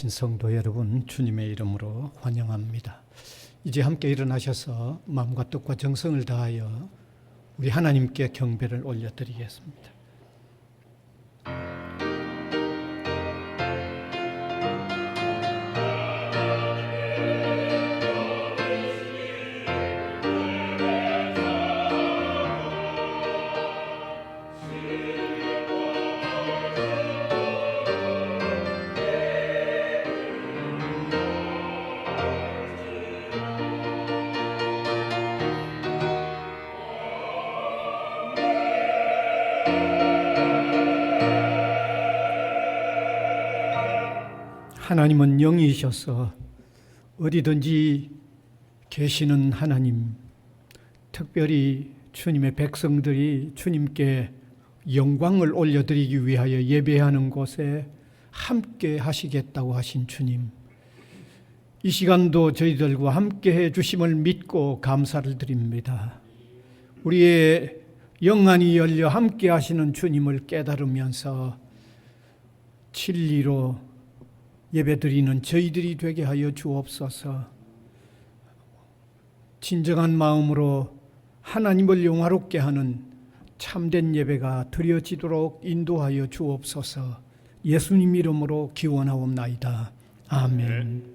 오신 성도 여러분, 주님의 이름으로 환영합니다. 이제 함께 일어나셔서 마음과 뜻과 정성을 다하여 우리 하나님께 경배를 올려드리겠습니다. 하나님은 영이셔서 어디든지 계시는 하나님, 특별히 주님의 백성들이 주님께 영광을 올려드리기 위하여 예배하는 곳에 함께 하시겠다고 하신 주님, 이 시간도 저희들과 함께 해주심을 믿고 감사를 드립니다. 우리의 영안이 열려 함께 하시는 주님을 깨달으면서 진리로 예배드리는 저희들이 되게 하여 주옵소서. 진정한 마음으로 하나님을 영화롭게 하는 참된 예배가 드려지도록 인도하여 주옵소서. 예수님 이름으로 기원하옵나이다. 아멘.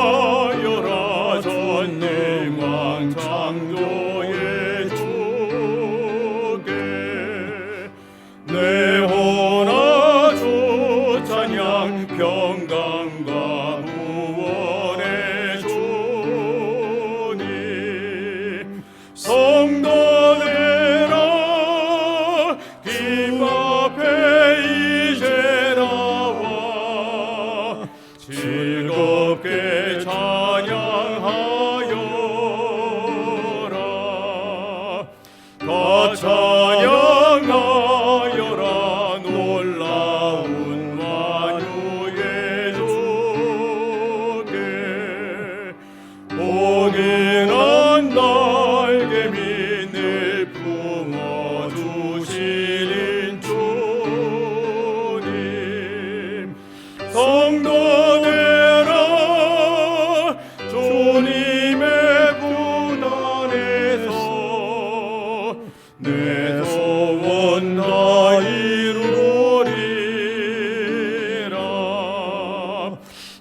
찬양하여라 전능왕 창조의 주께 내 혼아 주 찬양 평강과 구원의 주님 성도들아 길 앞에 이제 나와 즐겁게 찬양하여라 다 찬양하여라 놀라운 만유의 주께 포근한 날개미 늘 품어주시는 주님 성도들아 주님의 구단에서 내 소원 다 이루리라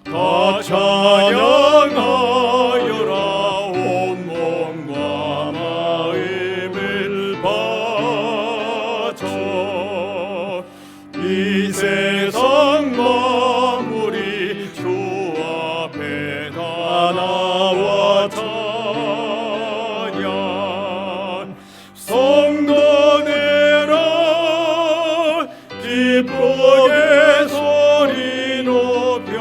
다 찬양하여라 온몸과 마음을 바쳐 이 세상 만물이 주 앞에 다 나와 찬양 성도들아 기쁘게 소리 높여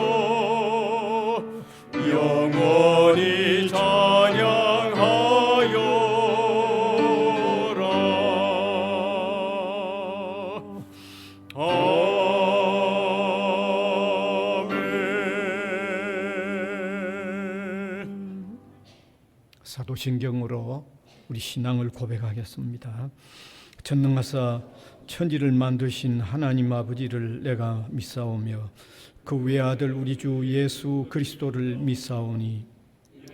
영원히 찬양하여라. 아멘. 사도신경으로 우리 신앙을 고백하겠습니다. 전능하사 천지를 만드신 하나님 아버지를 내가 믿사오며 그 외아들 우리 주 예수 그리스도를 믿사오니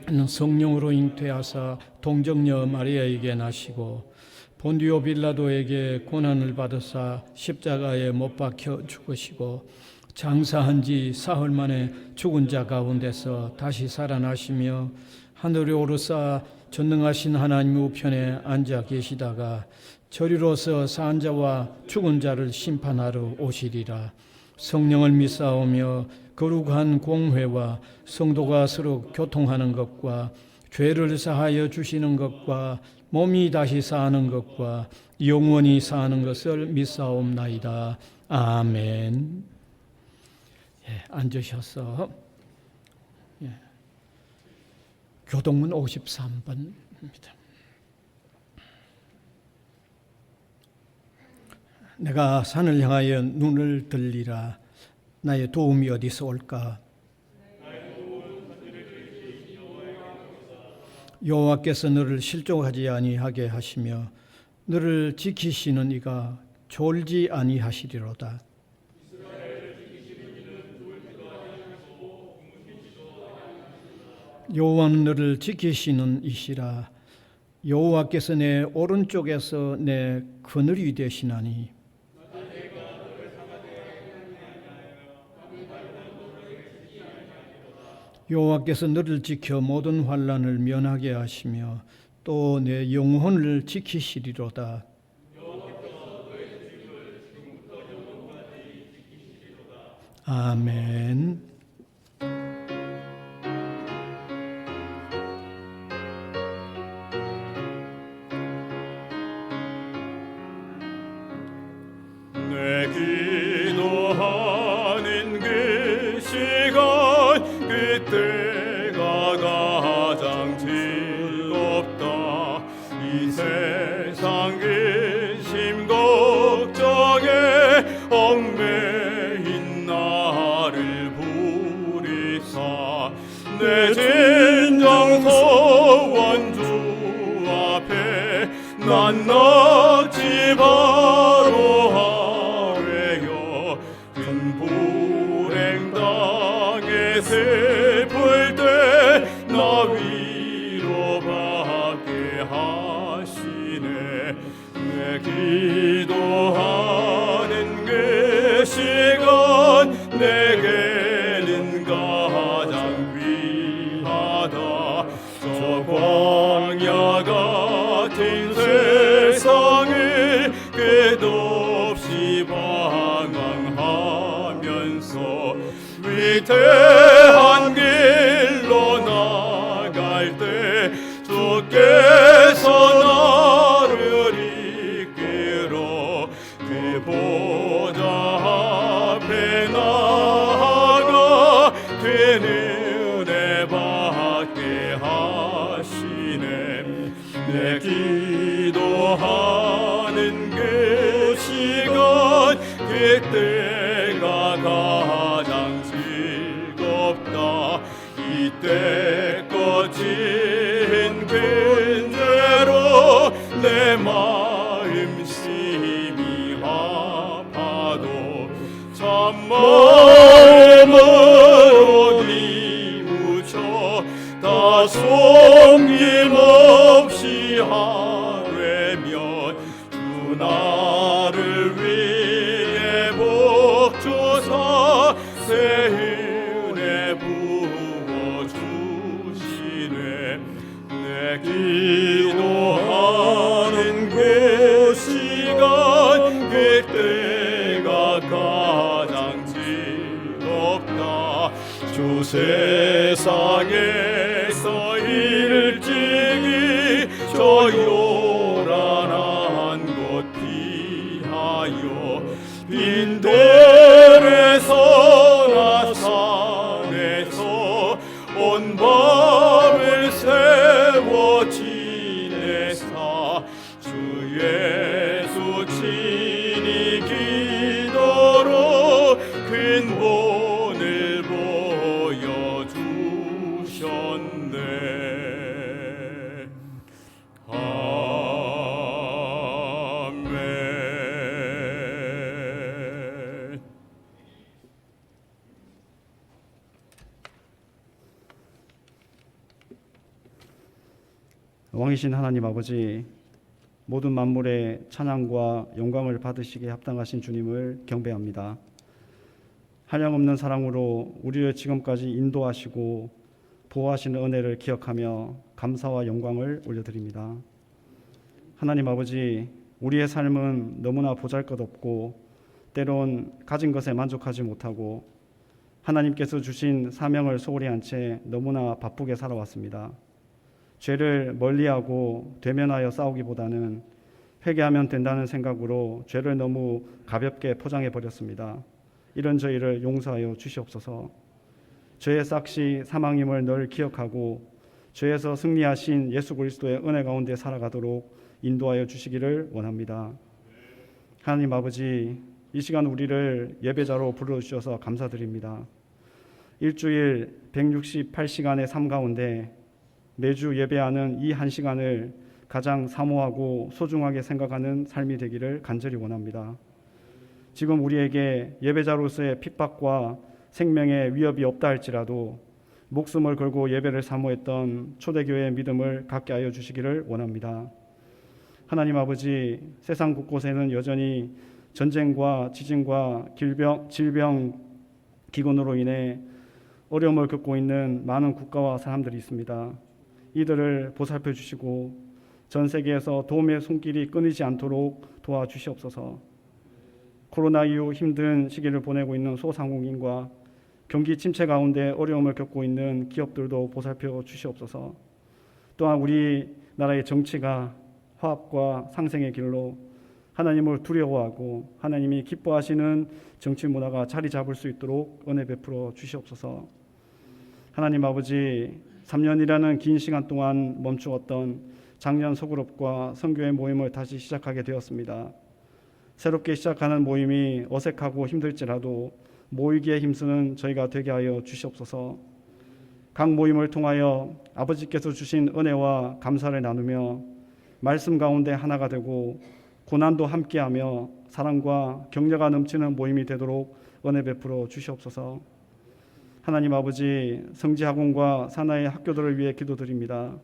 이는 성령으로 잉태하사 동정녀 마리아에게 나시고 본디오 빌라도에게 고난을 받으사 십자가에 못 박혀 죽으시고 장사한 지 사흘 만에 죽은 자 가운데서 다시 살아나시며 하늘에 오르사 전능하신 하나님 우편에 앉아 계시다가 저리로서 산 자와 죽은 자를 심판하러 오시리라. 성령을 믿사오며 거룩한 공회와 성도가 서로 교통하는 것과 죄를 사하여 주시는 것과 몸이 다시 사는 것과 영원히 사는 것을 믿사옵나이다. 아멘. 앉으셔서 교동문 53번입니다. 내가 산을 향하여 눈을 들리라. 나의 도움이 어디서 올까? 여호와께서 너를 실족하지 아니하게 하시며 너를 지키시는 이가 졸지 아니하시리로다. 여호와는 너를 지키시는 이시라. 여호와께서 내 오른쪽에서 내 그늘이 되시나니 여호와께서 너를 지켜 모든 환난을 면하게 하시며 또 내 영혼을 지키시리로다. 아멘. 내 기도하는 그 시간 그때가 가장 즐겁다. 이 세상 근심 걱정에 얽매인 나를 부리사 내 진정 소원주 앞에 난 낫지 바로 하래요. 큰 불행 당해 슬플 때 나 위로받게 하시네. 내 기도하는 그 시간 내게는 가장 귀하다. 저 광야 같은 세상을 끝없이 방황하면서 위태한 길로 나갈 때 주께서 나를 이끌어 그 보좌 앞에 나아가 그 은혜 받게 하시네. 내 기도하는 그 시간 그때가 가장 즐겁다. 이때 거친 근죄로 내 마음 심히 아파도 참마음으로 뉘우쳐 다 숨김없이 하려면 주 나를 위해 복 주사 새 은혜 부어 주시네. 내 기도하는 그 시간 그때가 가장 즐겁다. 주 세상에서 일찍이 저 요란한 곳 피하여 빈들에서나 산에서 온 밤을 세워 지내사 주 예수 친히 기도로 큰 본을 보여주셨네. 아멘. 왕이신 하나님 아버지, 모든 만물의 찬양과 영광을 받으시기에 합당하신 주님을 경배합니다. 한량없는 사랑으로 우리를 지금까지 인도하시고 보호하시는 은혜를 기억하며 감사와 영광을 올려드립니다. 하나님 아버지, 우리의 삶은 너무나 보잘것없고 때론 가진 것에 만족하지 못하고 하나님께서 주신 사명을 소홀히 한 채 너무나 바쁘게 살아왔습니다. 죄를 멀리하고 되면하여 싸우기보다는 회개하면 된다는 생각으로 죄를 너무 가볍게 포장해 버렸습니다. 이런 저희를 용서하여 주시옵소서. 죄의 싹시 사망임을 늘 기억하고 죄에서 승리하신 예수 그리스도의 은혜 가운데 살아가도록 인도하여 주시기를 원합니다. 하나님 아버지, 이 시간 우리를 예배자로 불러주셔서 감사드립니다. 일주일 168시간의 삶 가운데 매주 예배하는 이 한 시간을 가장 사모하고 소중하게 생각하는 삶이 되기를 간절히 원합니다. 지금 우리에게 예배자로서의 핍박과 생명의 위협이 없다 할지라도 목숨을 걸고 예배를 사모했던 초대교회의 믿음을 갖게 하여 주시기를 원합니다. 하나님 아버지, 세상 곳곳에는 여전히 전쟁과 지진과 질병, 기근으로 인해 어려움을 겪고 있는 많은 국가와 사람들이 있습니다. 이들을 보살펴 주시고 전 세계에서 도움의 손길이 끊이지 않도록 도와주시옵소서. 코로나 이후 힘든 시기를 보내고 있는 소상공인과 경기 침체 가운데 어려움을 겪고 있는 기업들도 보살펴 주시옵소서. 또한 우리나라의 정치가 화합과 상생의 길로 하나님을 두려워하고 하나님이 기뻐하시는 정치 문화가 자리 잡을 수 있도록 은혜 베풀어 주시옵소서. 하나님 아버지, 3년이라는 긴 시간 동안 멈추었던 작년 소그룹과 선교회 모임을 다시 시작하게 되었습니다. 새롭게 시작하는 모임이 어색하고 힘들지라도 모이기에 힘쓰는 저희가 되게 하여 주시옵소서. 각 모임을 통하여 아버지께서 주신 은혜와 감사를 나누며 말씀 가운데 하나가 되고 고난도 함께하며 사랑과 격려가 넘치는 모임이 되도록 은혜 베풀어 주시옵소서. 하나님 아버지, 성지학원과 사나이 학교들을 위해 기도드립니다.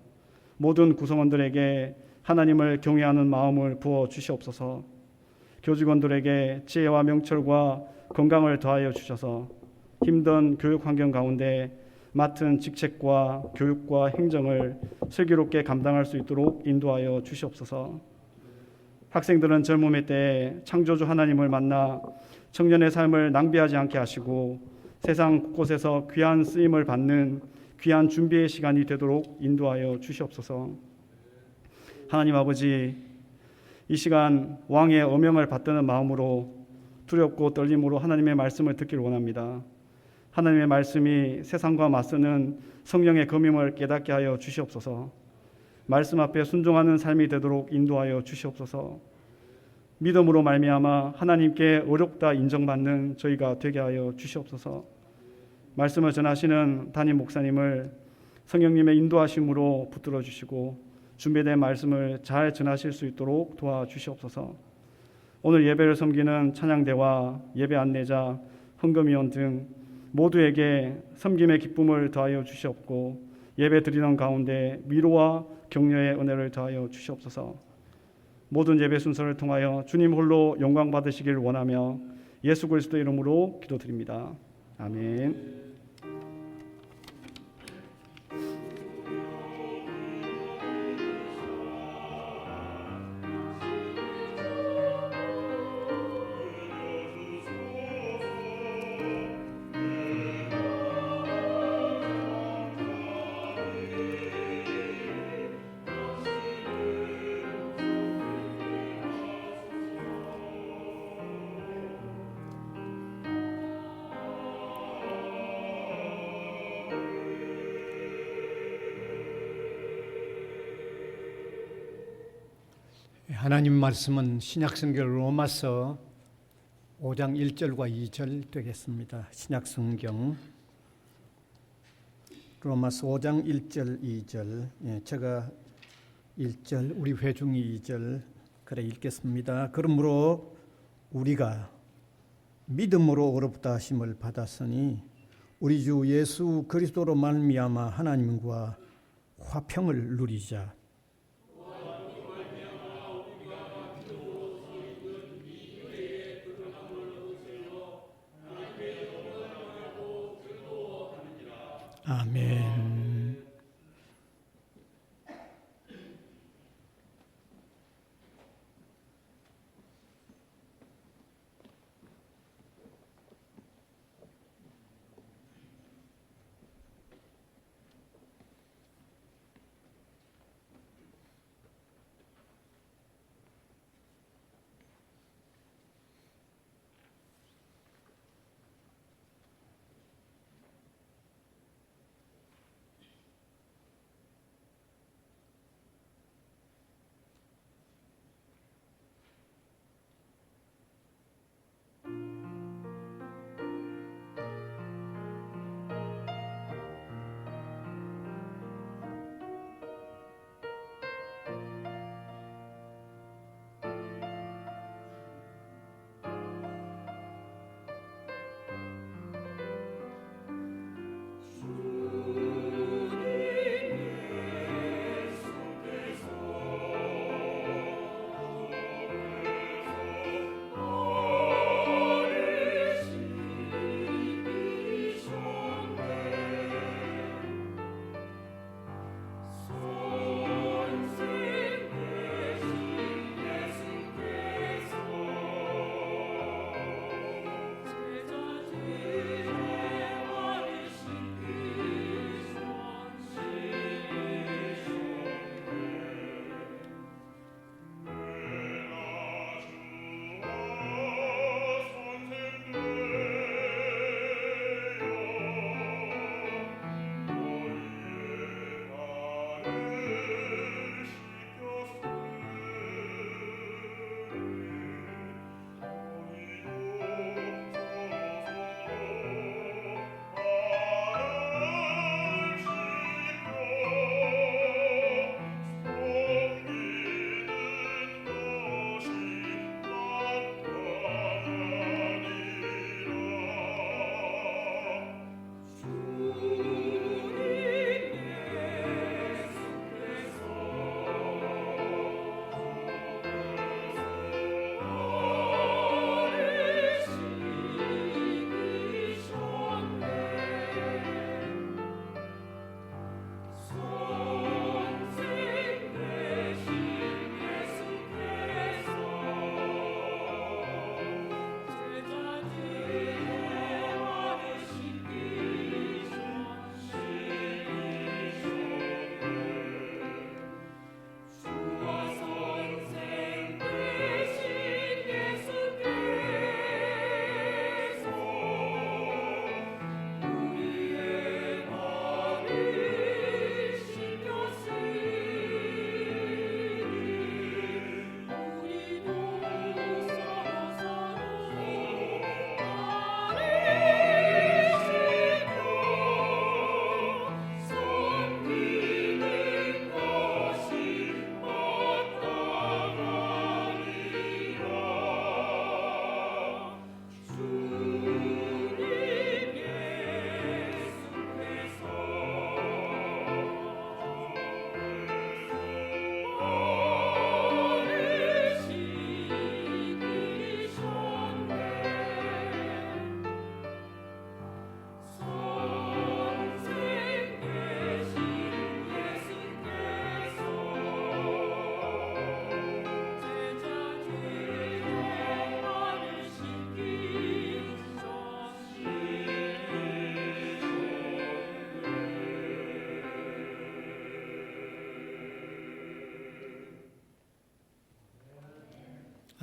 모든 구성원들에게 하나님을 경외하는 마음을 부어 주시옵소서. 교직원들에게 지혜와 명철과 건강을 더하여 주셔서 힘든 교육 환경 가운데 맡은 직책과 교육과 행정을 슬기롭게 감당할 수 있도록 인도하여 주시옵소서. 학생들은 젊음의 때에 창조주 하나님을 만나 청년의 삶을 낭비하지 않게 하시고 세상 곳곳에서 귀한 쓰임을 받는 귀한 준비의 시간이 되도록 인도하여 주시옵소서. 하나님 아버지, 이 시간 왕의 어명을 받드는 마음으로 두렵고 떨림으로 하나님의 말씀을 듣기를 원합니다. 하나님의 말씀이 세상과 맞서는 성령의 검임을 깨닫게 하여 주시옵소서. 말씀 앞에 순종하는 삶이 되도록 인도하여 주시옵소서. 믿음으로 말미암아 하나님께 어렵다 인정받는 저희가 되게 하여 주시옵소서. 말씀을 전하시는 담임 목사님을 성령님의 인도하심으로 붙들어 주시고 준비된 말씀을 잘 전하실 수 있도록 도와주시옵소서. 오늘 예배를 섬기는 찬양대와 예배 안내자, 헌금위원 등 모두에게 섬김의 기쁨을 더하여 주시옵고 예배 드리는 가운데 위로와 격려의 은혜를 더하여 주시옵소서. 모든 예배 순서를 통하여 주님 홀로 영광 받으시기를 원하며 예수 그리스도 이름으로 기도드립니다. 아멘. 하나님 말씀은 신약성경 로마서 5장 1절과 2절 되겠습니다. 신약성경 로마서 5장 1절 2절, 제가 1절, 우리 회중이 2절 그래 읽겠습니다. 그러므로 우리가 믿음으로 의롭다 하심을 받았으니 우리 주 예수 그리스도로 말미암아 하나님과 화평을 누리자. 아멘.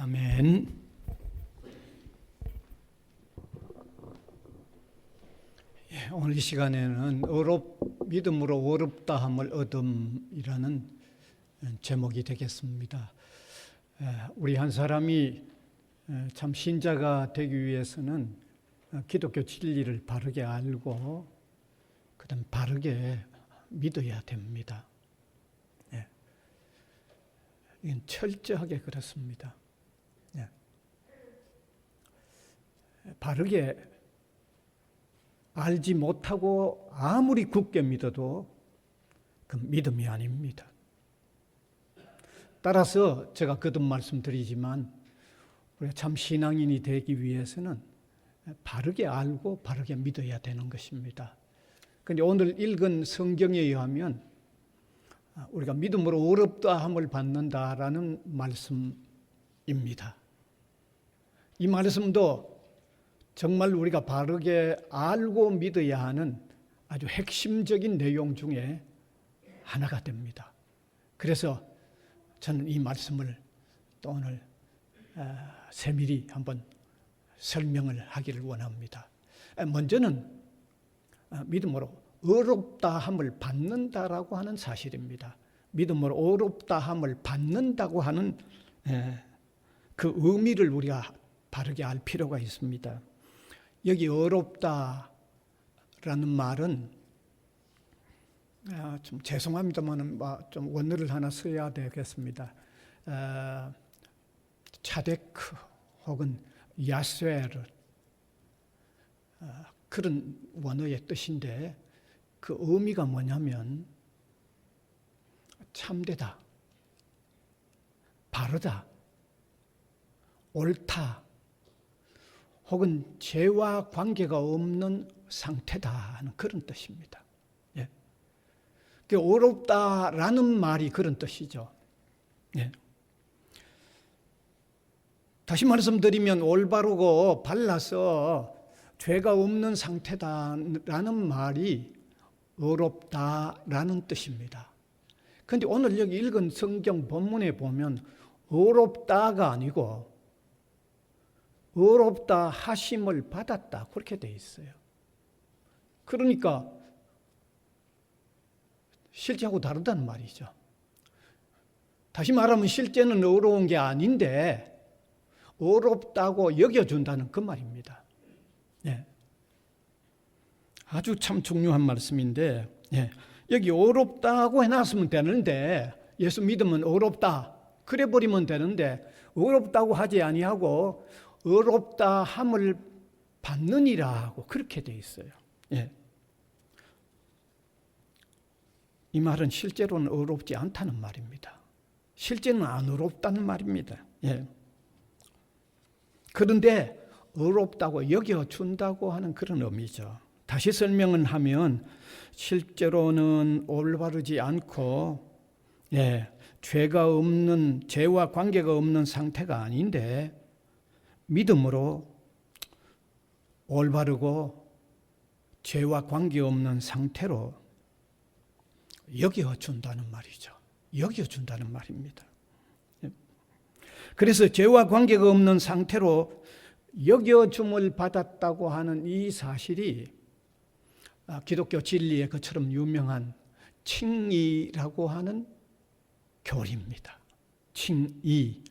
아멘. 오늘 이 시간에는 믿음으로 어렵다함을 얻음이라는 제목이 되겠습니다. 우리 한 사람이 참 신자가 되기 위해서는 기독교 진리를 바르게 알고 그다음 바르게 믿어야 됩니다. 이건 철저하게 그렇습니다. 바르게 알지 못하고 아무리 굳게 믿어도 그 믿음이 아닙니다. 따라서 제가 거듭 말씀드리지만 우리가 참 신앙인이 되기 위해서는 바르게 알고 바르게 믿어야 되는 것입니다. 그런데 오늘 읽은 성경에 의하면 우리가 믿음으로 어렵다함을 받는다라는 말씀입니다. 이 말씀도 정말 우리가 바르게 알고 믿어야 하는 아주 핵심적인 내용 중에 하나가 됩니다. 그래서 저는 이 말씀을 또 오늘 세밀히 한번 설명을 하기를 원합니다. 먼저는 믿음으로 어렵다함을 받는다라고 하는 사실입니다. 믿음으로 어렵다함을 받는다고 하는 그 의미를 우리가 바르게 알 필요가 있습니다. 여기 어렵다라는 말은 좀 죄송합니다만 좀 원어를 하나 써야 되겠습니다. 차데크 혹은 야스웨르 그런 원어의 뜻인데 그 의미가 뭐냐면 참되다, 바르다, 옳다 혹은 죄와 관계가 없는 상태다 하는 그런 뜻입니다. 어렵다라는 말이 그런 뜻이죠. 다시 말씀드리면 올바르고 발라서 죄가 없는 상태다라는 말이 어렵다라는 뜻입니다. 그런데 오늘 여기 읽은 성경 본문에 보면 어렵다가 아니고 어렵다 하심을 받았다 그렇게 돼 있어요. 그러니까 실제하고 다르다는 말이죠. 다시 말하면 실제는 어려운 게 아닌데 어렵다고 여겨준다는 그 말입니다. 아주 참 중요한 말씀인데 여기 어렵다고 해놨으면 되는데 예수 믿으면 어렵다 그래 버리면 되는데 어렵다고 하지 아니하고 어렵다 함을 받느니라 하고 그렇게 돼 있어요. 이 말은 실제로는 어렵지 않다는 말입니다. 실제는 안 어렵다는 말입니다. 그런데 어렵다고 여겨준다고 하는 그런 의미죠. 다시 설명을 하면 실제로는 올바르지 않고 죄가 없는 죄와 관계가 없는 상태가 아닌데 믿음으로 올바르고 죄와 관계없는 상태로 여겨준다는 말이죠. 여겨준다는 말입니다. 그래서 죄와 관계가 없는 상태로 여겨줌을 받았다고 하는 이 사실이 기독교 진리의 그처럼 유명한 칭의라고 하는 교리입니다. 칭의.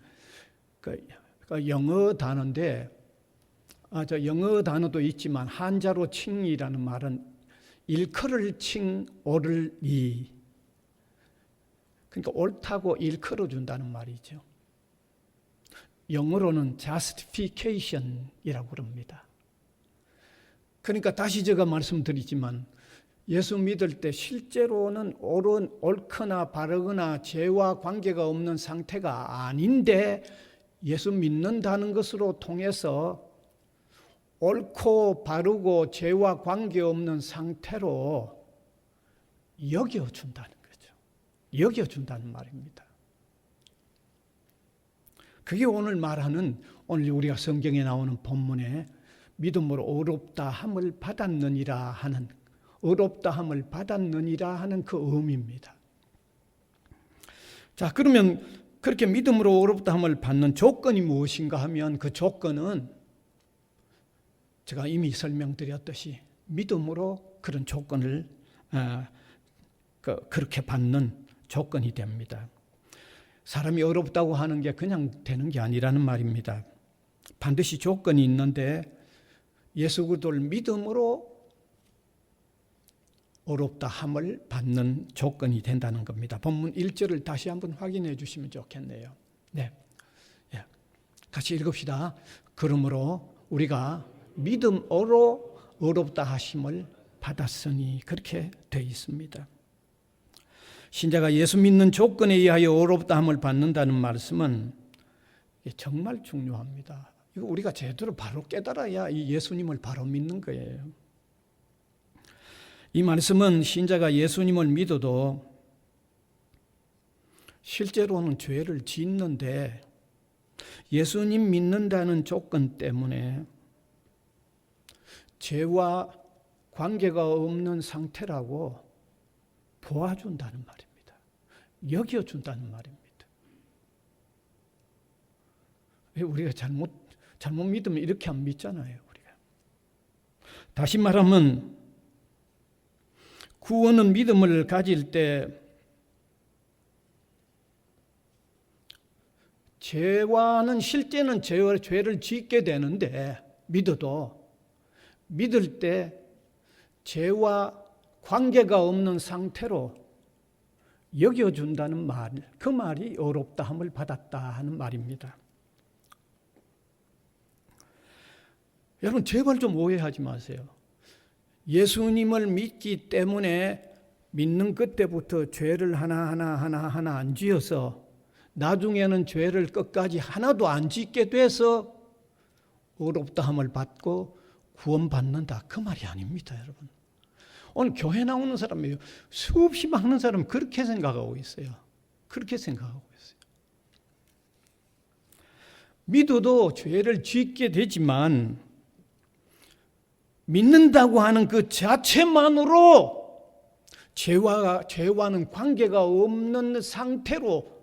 그 영어 단어인데, 영어 단어도 있지만 한자로 칭의라는 말은 일컬을 칭, 옳을 이. 그러니까 옳다고 일컬어 준다는 말이죠. 영어로는 justification이라고 그럽니다. 그러니까 다시 제가 말씀드리지만 예수 믿을 때 실제로는 옳거나 바르거나 죄와 관계가 없는 상태가 아닌데 예수 믿는다는 것으로 통해서 옳고 바르고 죄와 관계없는 상태로 여겨준다는 거죠. 여겨준다는 말입니다. 그게 오늘 말하는 오늘 우리가 성경에 나오는 본문에 믿음으로 어렵다 함을 받았느니라 하는 어렵다 함을 받았느니라 하는 그 의미입니다. 자, 그러면 그렇게 믿음으로 어렵다함을 받는 조건이 무엇인가 하면 그 조건은 제가 이미 설명드렸듯이 믿음으로 그런 조건을 그렇게 받는 조건이 됩니다. 사람이 어렵다고 하는 게 그냥 되는 게 아니라는 말입니다. 반드시 조건이 있는데 예수 그리스도를 믿음으로 어렵다 함을 받는 조건이 된다는 겁니다. 본문 1절을 다시 한번 확인해 주시면 좋겠네요. 네. 예. 같이 읽읍시다. 그러므로 우리가 믿음으로 어렵다 하심을 받았으니 그렇게 되어 있습니다. 신자가 예수 믿는 조건에 의하여 어렵다 함을 받는다는 말씀은 정말 중요합니다. 이거 우리가 제대로 바로 깨달아야 이 예수님을 바로 믿는 거예요. 이 말씀은 신자가 예수님을 믿어도 실제로는 죄를 짓는데 예수님 믿는다는 조건 때문에 죄와 관계가 없는 상태라고 도와준다는 말입니다. 여겨준다는 말입니다. 우리가 잘못 믿으면 이렇게 안 믿잖아요. 우리가. 다시 말하면 구원은 믿음을 가질 때 죄와는 실제는 죄를 짓게 되는데 믿어도 믿을 때 죄와 관계가 없는 상태로 여겨준다는 말, 그 말이 어렵다함을 받았다 하는 말입니다. 여러분 제발 좀 오해하지 마세요. 예수님을 믿기 때문에 믿는 그때부터 죄를 하나 안 지어서 나중에는 죄를 끝까지 하나도 안 짓게 돼서 어렵다함을 받고 구원받는다. 그 말이 아닙니다, 여러분. 오늘 교회 나오는 사람이에요. 수없이 많은 사람은 그렇게 생각하고 있어요. 그렇게 생각하고 있어요. 믿어도 죄를 짓게 되지만 믿는다고 하는 그 자체만으로 죄와는 관계가 없는 상태로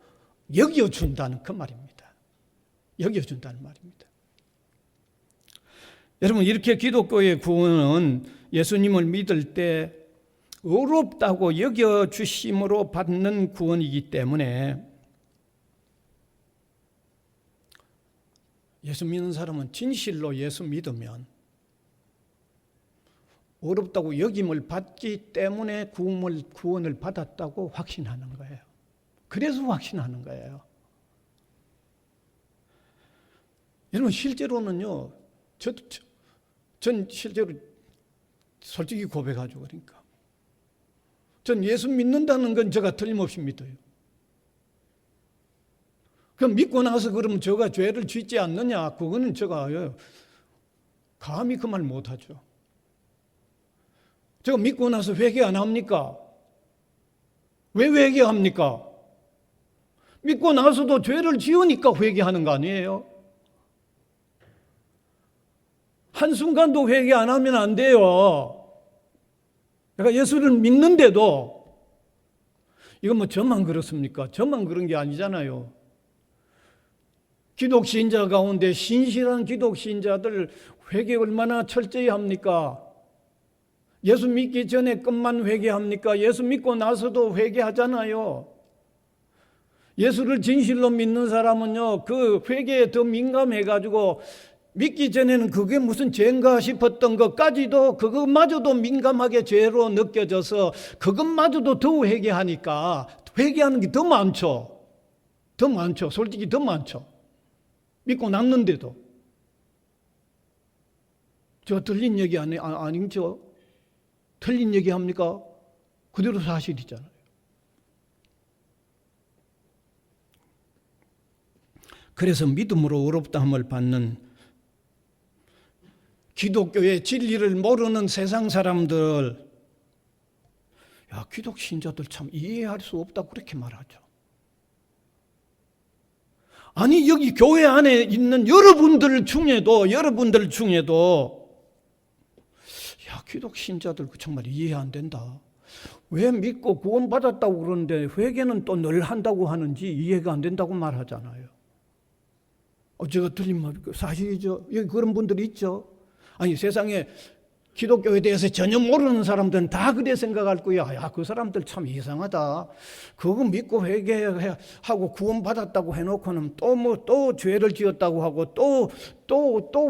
여겨준다는 그 말입니다. 여겨준다는 말입니다. 여러분 이렇게 기독교의 구원은 예수님을 믿을 때 어렵다고 여겨주심으로 받는 구원이기 때문에 예수 믿는 사람은 진실로 예수 믿으면 어렵다고 여김을 받기 때문에 구원을 받았다고 확신하는 거예요. 그래서 확신하는 거예요. 여러분 실제로는요. 전 실제로 솔직히 고백하죠. 그러니까 전 예수 믿는다는 건 제가 틀림없이 믿어요. 그럼 믿고 나서 그러면 제가 죄를 짓지 않느냐? 그거는 제가 감히 그 말 못하죠. 제가 믿고 나서 회개 안 합니까? 왜 회개합니까? 믿고 나서도 죄를 지으니까 회개하는 거 아니에요? 한순간도 회개 안 하면 안 돼요. 내가 예수를 믿는데도 이건 뭐 저만 그렇습니까? 저만 그런 게 아니잖아요. 기독신자 가운데 신실한 기독신자들 회개 얼마나 철저히 합니까? 예수 믿기 전에 끝만 회개합니까? 예수 믿고 나서도 회개하잖아요. 예수를 진실로 믿는 사람은요, 그 회개에 더 민감해가지고 믿기 전에는 그게 무슨 죄인가 싶었던 것까지도 그것마저도 민감하게 죄로 느껴져서 그것마저도 더 회개하니까 회개하는 게 더 많죠. 더 많죠. 솔직히 더 많죠. 믿고 났는데도. 저 틀린 얘기 아니죠? 틀린 얘기 합니까? 그대로 사실이잖아요. 그래서 믿음으로 어렵다함을 받는 기독교의 진리를 모르는 세상 사람들, 야, 기독 신자들 참 이해할 수 없다고 그렇게 말하죠. 아니 여기 교회 안에 있는 여러분들 중에도 야, 기독 신자들 정말 이해 안 된다. 왜 믿고 구원받았다고 그러는데 회개는 또 늘 한다고 하는지 이해가 안 된다고 말하잖아요. 제가 틀린 말이고 사실이죠. 여기 그런 분들이 있죠. 아니 세상에 기독교에 대해서 전혀 모르는 사람들은 다 그래 생각할 거야. 야, 그 사람들 참 이상하다. 그거 믿고 회개하고 구원받았다고 해놓고는 또 죄를 지었다고 하고 또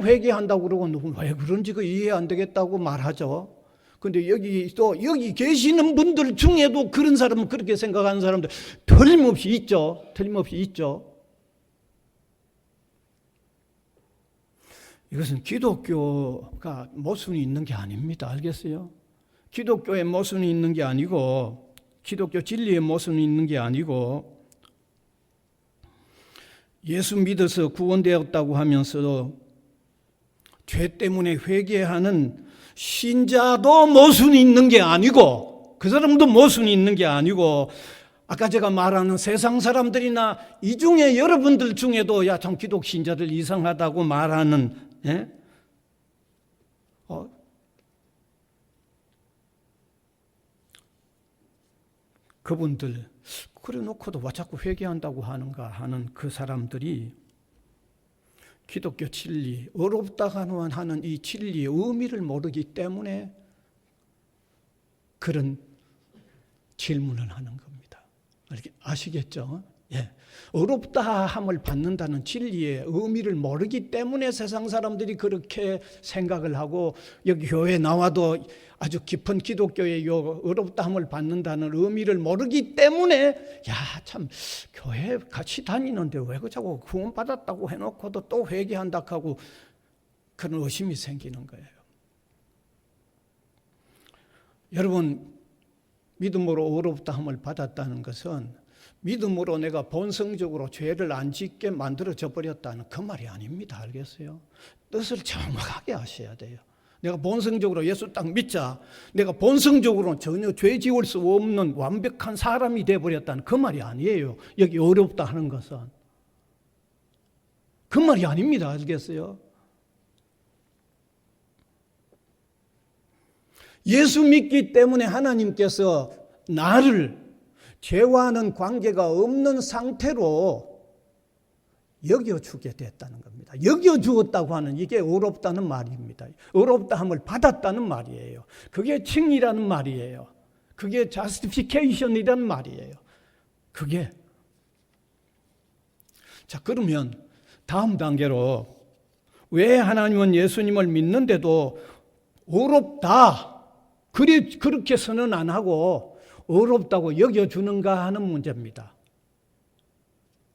회개한다고 그러고 왜 그런지 그 이해 안 되겠다고 말하죠. 근데 여기 계시는 분들 중에도 그런 사람은 그렇게 생각하는 사람들 틀림없이 있죠. 틀림없이 있죠. 이것은 기독교가 모순이 있는 게 아닙니다. 알겠어요? 기독교의 모순이 있는 게 아니고 기독교 진리의 모순이 있는 게 아니고 예수 믿어서 구원되었다고 하면서 죄 때문에 회개하는 신자도 모순이 있는 게 아니고 그 사람도 모순이 있는 게 아니고 아까 제가 말하는 세상 사람들이나 이 중에 여러분들 중에도 야, 참 기독 신자들 이상하다고 말하는 그분들 그래 놓고도 왜 자꾸 회개한다고 하는가 하는 그 사람들이 기독교 진리, 어렵다고 하는 이 진리의 의미를 모르기 때문에 그런 질문을 하는 겁니다. 아시겠죠? 예. 어렵다 함을 받는다는 진리의 의미를 모르기 때문에 세상 사람들이 그렇게 생각을 하고 여기 교회에 나와도 아주 깊은 기독교의 어렵다 함을 받는다는 의미를 모르기 때문에 야, 참 교회 같이 다니는데 왜 자꾸 구원받았다고 해놓고도 또 회개한다 하고 그런 의심이 생기는 거예요. 여러분, 믿음으로 어렵다 함을 받았다는 것은 믿음으로 내가 본성적으로 죄를 안 짓게 만들어져 버렸다는 그 말이 아닙니다. 알겠어요? 뜻을 정확하게 하셔야 돼요. 내가 본성적으로 예수 딱 믿자. 내가 본성적으로 전혀 죄 지을 수 없는 완벽한 사람이 되어버렸다는 그 말이 아니에요. 여기 어렵다 하는 것은. 그 말이 아닙니다. 알겠어요? 예수 믿기 때문에 하나님께서 나를 죄와는 관계가 없는 상태로 여겨주게 됐다는 겁니다. 여겨주었다고 하는 이게 어렵다는 말입니다. 어렵다함을 받았다는 말이에요. 그게 칭이라는 말이에요. 그게 justification이라는 말이에요. 그게. 자, 그러면 다음 단계로 왜 하나님은 예수님을 믿는데도 어렵다. 그렇게 선언 안 하고 어렵다고 여겨주는가 하는 문제입니다.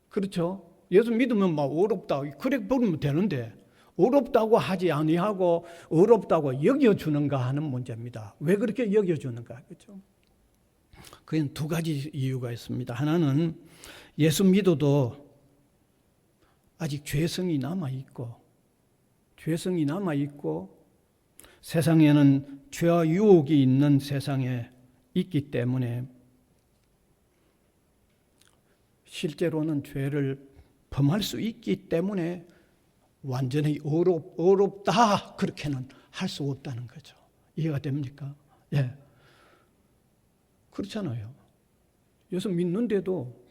그렇죠? 예수 믿으면 막 어렵다. 그래 보면 되는데 어렵다고 하지 아니하고 어렵다고 여겨주는가 하는 문제입니다. 왜 그렇게 여겨주는가? 그렇죠? 그건 두 가지 이유가 있습니다. 하나는 예수 믿어도 아직 죄성이 남아있고 세상에는 죄와 유혹이 있는 세상에 있기 때문에 실제로는 죄를 범할 수 있기 때문에 완전히 어렵다 그렇게는 할 수 없다는 거죠. 이해가 됩니까? 예, 그렇잖아요. 예수 믿는데도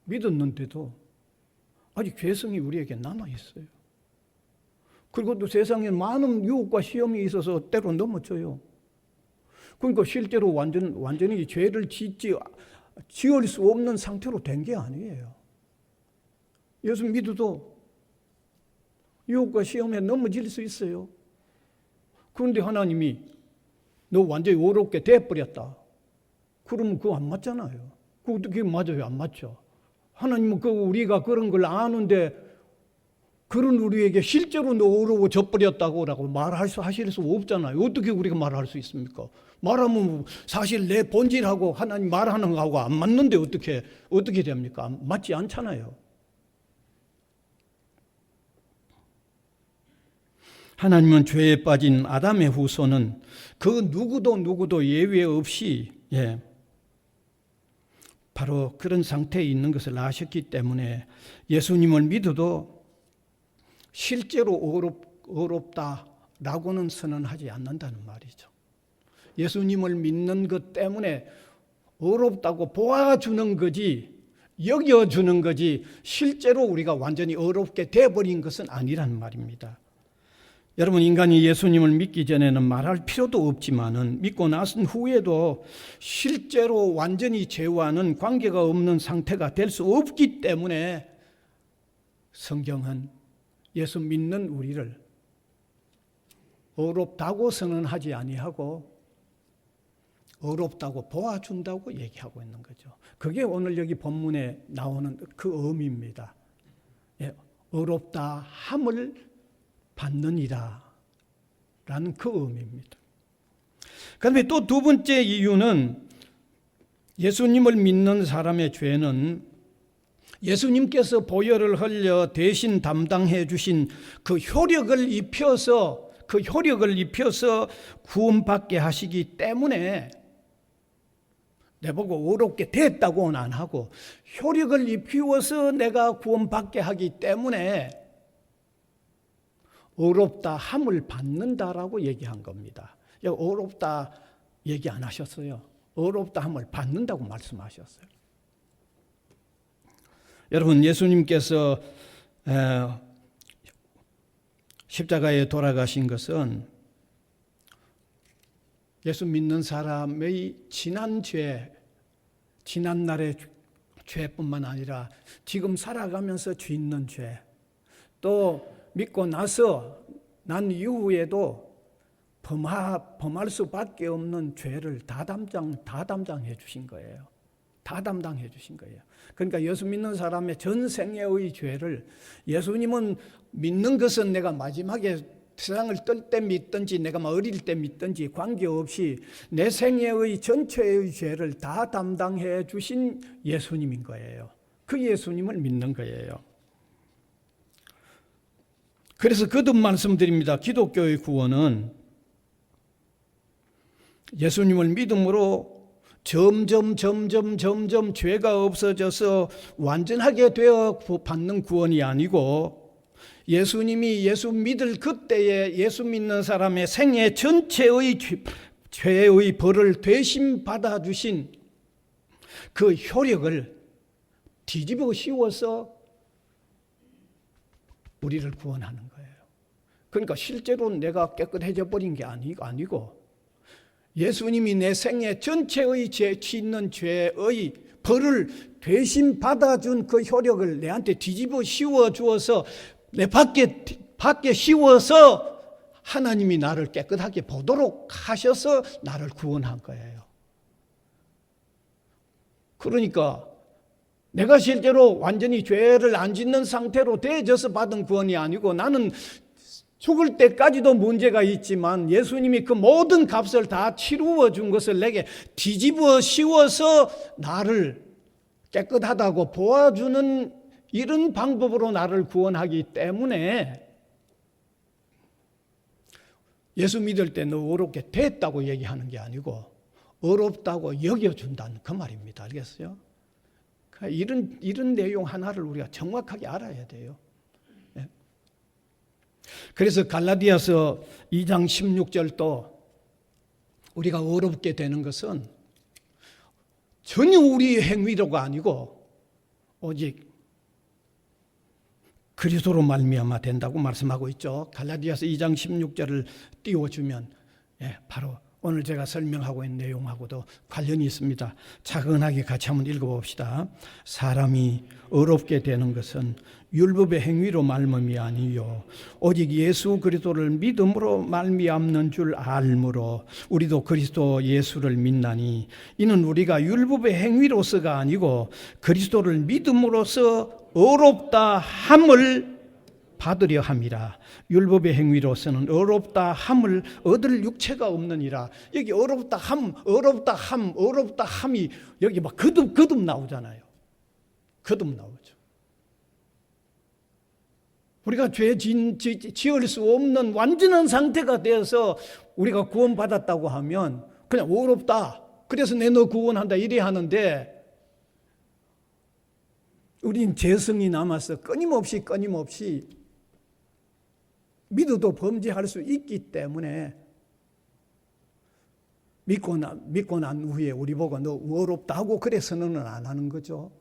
믿었는데도 아직 죄성이 우리에게 남아 있어요. 그리고 또 세상에 많은 유혹과 시험이 있어서 때로 넘어져요. 그러니까 실제로 완전히 죄를 지을 수 없는 상태로 된 게 아니에요. 예수 믿어도 유혹과 시험에 넘어질 수 있어요. 그런데 하나님이 너 완전히 어렵게 돼버렸다. 그러면 그거 안 맞잖아요. 그게 맞아요? 안 맞죠? 하나님은 우리가 그런 걸 아는데 그런 우리에게 실제로 너 어려워져 버렸다고 말하실 수 없잖아요. 어떻게 우리가 말할 수 있습니까? 말하면 사실 내 본질하고 하나님 말하는 거하고 안 맞는데 어떻게 됩니까? 맞지 않잖아요. 하나님은 죄에 빠진 아담의 후손은 그 누구도 예외 없이 바로 그런 상태에 있는 것을 아셨기 때문에 예수님을 믿어도 실제로 어렵다라고는 선언하지 않는다는 말이죠. 예수님을 믿는 것 때문에 어렵다고 보아주는 거지, 여겨주는 거지, 실제로 우리가 완전히 어렵게 돼버린 것은 아니란 말입니다. 여러분, 인간이 예수님을 믿기 전에는 말할 필요도 없지만은 믿고 나선 후에도 실제로 완전히 죄와는 관계가 없는 상태가 될 수 없기 때문에 성경은 예수 믿는 우리를 어렵다고 선언하지 아니하고 어렵다고 보아준다고 얘기하고 있는 거죠. 그게 오늘 여기 본문에 나오는 그 의미입니다. 예, 어렵다 함을 받느니라 라는 그 의미입니다. 그다음에 또 두 번째 이유는 예수님을 믿는 사람의 죄는 예수님께서 보혈을 흘려 대신 담당해 주신 그 효력을 입혀서 구원받게 하시기 때문에 내보고 어렵게 됐다고는 안 하고 효력을 입히어서 내가 구원받게 하기 때문에 어렵다 함을 받는다라고 얘기한 겁니다. 어렵다 얘기 안 하셨어요. 어렵다 함을 받는다고 말씀하셨어요. 여러분, 예수님께서 십자가에 돌아가신 것은 예수 믿는 사람의 지난 죄, 지난 날의 죄뿐만 아니라 지금 살아가면서 짓는 죄, 또 믿고 나서 난 이후에도 범할 수밖에 없는 죄를 다 담당해 주신 거예요. 다 담당해 주신 거예요. 그러니까 예수 믿는 사람의 전 생애의 죄를, 예수님은 믿는 것은 내가 마지막에 세상을 뜰 때 믿든지 내가 어릴 때 믿든지 관계없이 내 생애의 전체의 죄를 다 담당해 주신 예수님인 거예요. 그 예수님을 믿는 거예요. 그래서 거듭 말씀드립니다. 기독교의 구원은 예수님을 믿음으로 점점 죄가 없어져서 완전하게 되어 받는 구원이 아니고, 예수님이 예수 믿을 그때에 예수 믿는 사람의 생애 전체의 죄의 벌을 대신 받아주신 그 효력을 뒤집어 씌워서 우리를 구원하는 거예요. 그러니까 실제로 내가 깨끗해져 버린 게 아니고 예수님이 내 생애 전체의 짓는 죄의 벌을 대신 받아준 그 효력을 내한테 뒤집어 씌워 주어서 내 밖에 씌워서 하나님이 나를 깨끗하게 보도록 하셔서 나를 구원한 거예요. 그러니까 내가 실제로 완전히 죄를 안 짓는 상태로 되어져서 받은 구원이 아니고, 나는 죽을 때까지도 문제가 있지만 예수님이 그 모든 값을 다 치루어 준 것을 내게 뒤집어 씌워서 나를 깨끗하다고 보아주는 이런 방법으로 나를 구원하기 때문에 예수 믿을 때 너 어렵게 됐다고 얘기하는 게 아니고 어렵다고 여겨준다는 그 말입니다. 알겠어요? 이런 내용 하나를 우리가 정확하게 알아야 돼요. 그래서 갈라디아서 2장 16절도 우리가 어렵게 되는 것은 전혀 우리의 행위로가 아니고 오직 그리스도로 말미암아 된다고 말씀하고 있죠. 갈라디아서 2장 16절을 띄워주면 바로 오늘 제가 설명하고 있는 내용하고도 관련이 있습니다. 차근하게 같이 한번 읽어봅시다. 사람이 어렵게 되는 것은 율법의 행위로 말미암이 아니요 오직 예수 그리스도를 믿음으로 말미암는 줄 알므로 우리도 그리스도 예수를 믿나니 이는 우리가 율법의 행위로서가 아니고 그리스도를 믿음으로써 어렵다 함을 받으려 함이라. 율법의 행위로서는 어렵다 함을 얻을 육체가 없느니라. 여기 어렵다 함이 여기 막 거듭 나오잖아요. 거듭 나오죠. 우리가 죄 지을 수 없는 완전한 상태가 되어서 우리가 구원받았다고 하면 그냥 어렵다, 그래서 내 너 구원한다 이래 하는데, 우린 죄성이 남아서 끊임없이 믿어도 범죄할 수 있기 때문에 믿고 난 후에 우리 보고 너 어렵다 하고 그래 선언을 안 하는 거죠.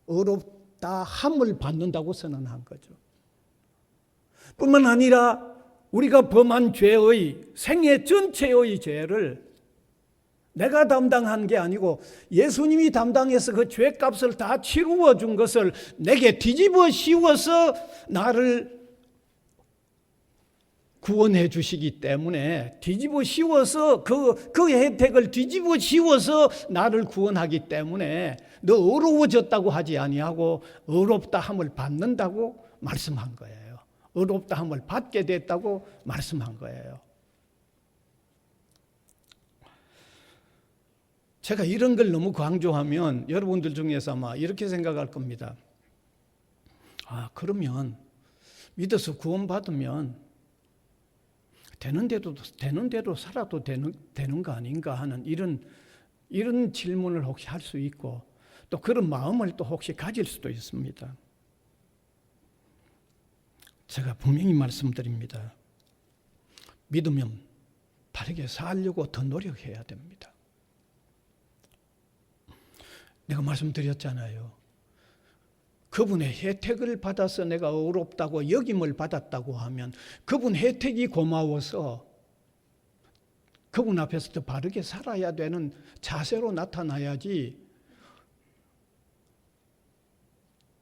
어렵다 함을 받는다고 선언한 거죠. 뿐만 아니라 우리가 범한 죄의 생애 전체의 죄를 내가 담당한 게 아니고 예수님이 담당해서 그 죄값을 다 치루어 준 것을 내게 뒤집어 씌워서 나를 구원해 주시기 때문에 뒤집어 씌워서 그 혜택을 뒤집어 씌워서 나를 구원하기 때문에 너 어려워졌다고 하지 아니하고 어렵다 함을 받는다고 말씀한 거예요. 어렵다 함을 받게 됐다고 말씀한 거예요. 제가 이런 걸 너무 강조하면 여러분들 중에서 아마 이렇게 생각할 겁니다. 아, 그러면 믿어서 구원받으면 되는 대로 살아도 되는 거 아닌가 하는 이런 질문을 혹시 할 수 있고 또 그런 마음을 또 혹시 가질 수도 있습니다. 제가 분명히 말씀드립니다. 믿으면 바르게 살려고 더 노력해야 됩니다. 내가 말씀드렸잖아요. 그분의 혜택을 받아서 내가 어렵다고 여김을 받았다고 하면 그분 혜택이 고마워서 그분 앞에서 더 바르게 살아야 되는 자세로 나타나야지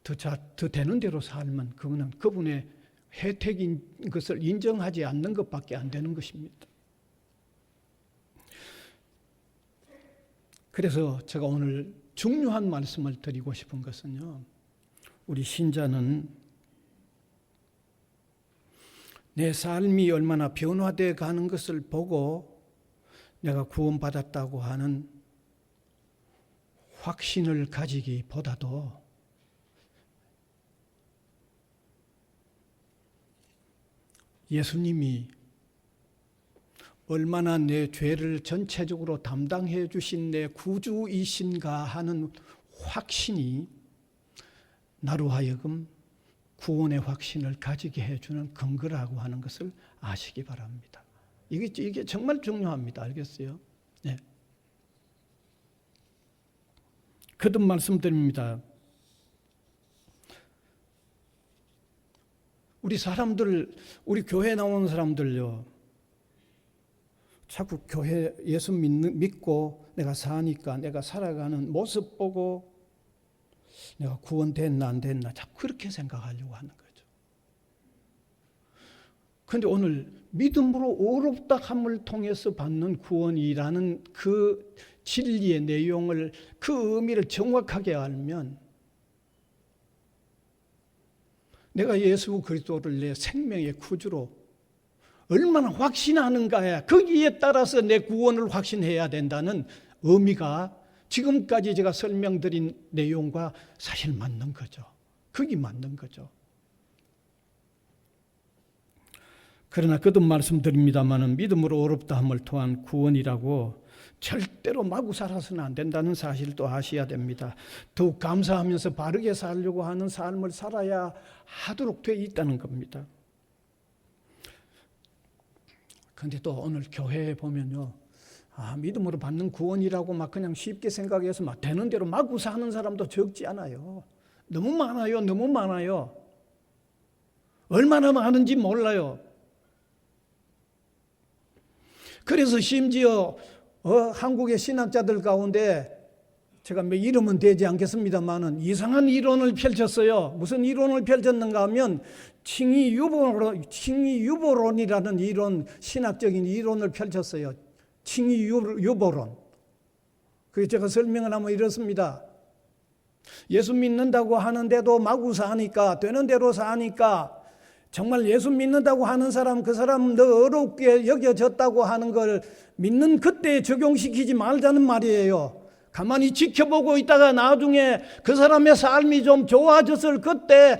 더 되는 대로 살면 그거는 그분의 혜택인 것을 인정하지 않는 것밖에 안 되는 것입니다. 그래서 제가 오늘 중요한 말씀을 드리고 싶은 것은요. 우리 신자는 내 삶이 얼마나 변화되어 가는 것을 보고 내가 구원받았다고 하는 확신을 가지기보다도 예수님이 얼마나 내 죄를 전체적으로 담당해 주신 내 구주이신가 하는 확신이 나로 하여금 구원의 확신을 가지게 해주는 근거라고 하는 것을 아시기 바랍니다. 이게 정말 중요합니다. 알겠어요? 네. 거듭 말씀드립니다. 우리 교회 나오는 사람들요. 자꾸 교회 예수 믿고 내가 사니까 내가 살아가는 모습 보고 내가 구원됐나 안 됐나 자꾸 그렇게 생각하려고 하는 거죠. 그런데 오늘 믿음으로 어렵다 함을 통해서 받는 구원이라는 그 진리의 내용을 그 의미를 정확하게 알면 내가 예수 그리스도를 내 생명의 구주로 얼마나 확신하는가에 거기에 따라서 내 구원을 확신해야 된다는 의미가 지금까지 제가 설명드린 내용과 사실 맞는 거죠. 거기 맞는 거죠. 그러나 거듭 말씀드립니다마는 믿음으로 어렵다 함을 통한 구원이라고 절대로 마구 살아서는 안 된다는 사실도 아셔야 됩니다. 더욱 감사하면서 바르게 살려고 하는 삶을 살아야 하도록 되어 있다는 겁니다. 그런데 또 오늘 교회에 보면요. 믿음으로 받는 구원이라고 막 그냥 쉽게 생각해서 막 되는 대로 마구 사는 사람도 적지 않아요. 너무 많아요. 얼마나 많은지 몰라요. 그래서 심지어 한국의 신학자들 가운데 제가 뭐 이름은 되지 않겠습니다만은 이상한 이론을 펼쳤어요. 무슨 이론을 펼쳤는가 하면 칭의유보론이라는 이론, 신학적인 이론을 펼쳤어요. 칭의유보론. 그래서 제가 설명을 하면 이렇습니다. 예수 믿는다고 하는데도 마구 사니까 되는 대로 사니까 정말 예수 믿는다고 하는 사람 그 사람 너 어렵게 여겨졌다고 하는 걸 믿는 그때 적용시키지 말자는 말이에요. 가만히 지켜보고 있다가 나중에 그 사람의 삶이 좀 좋아졌을 그때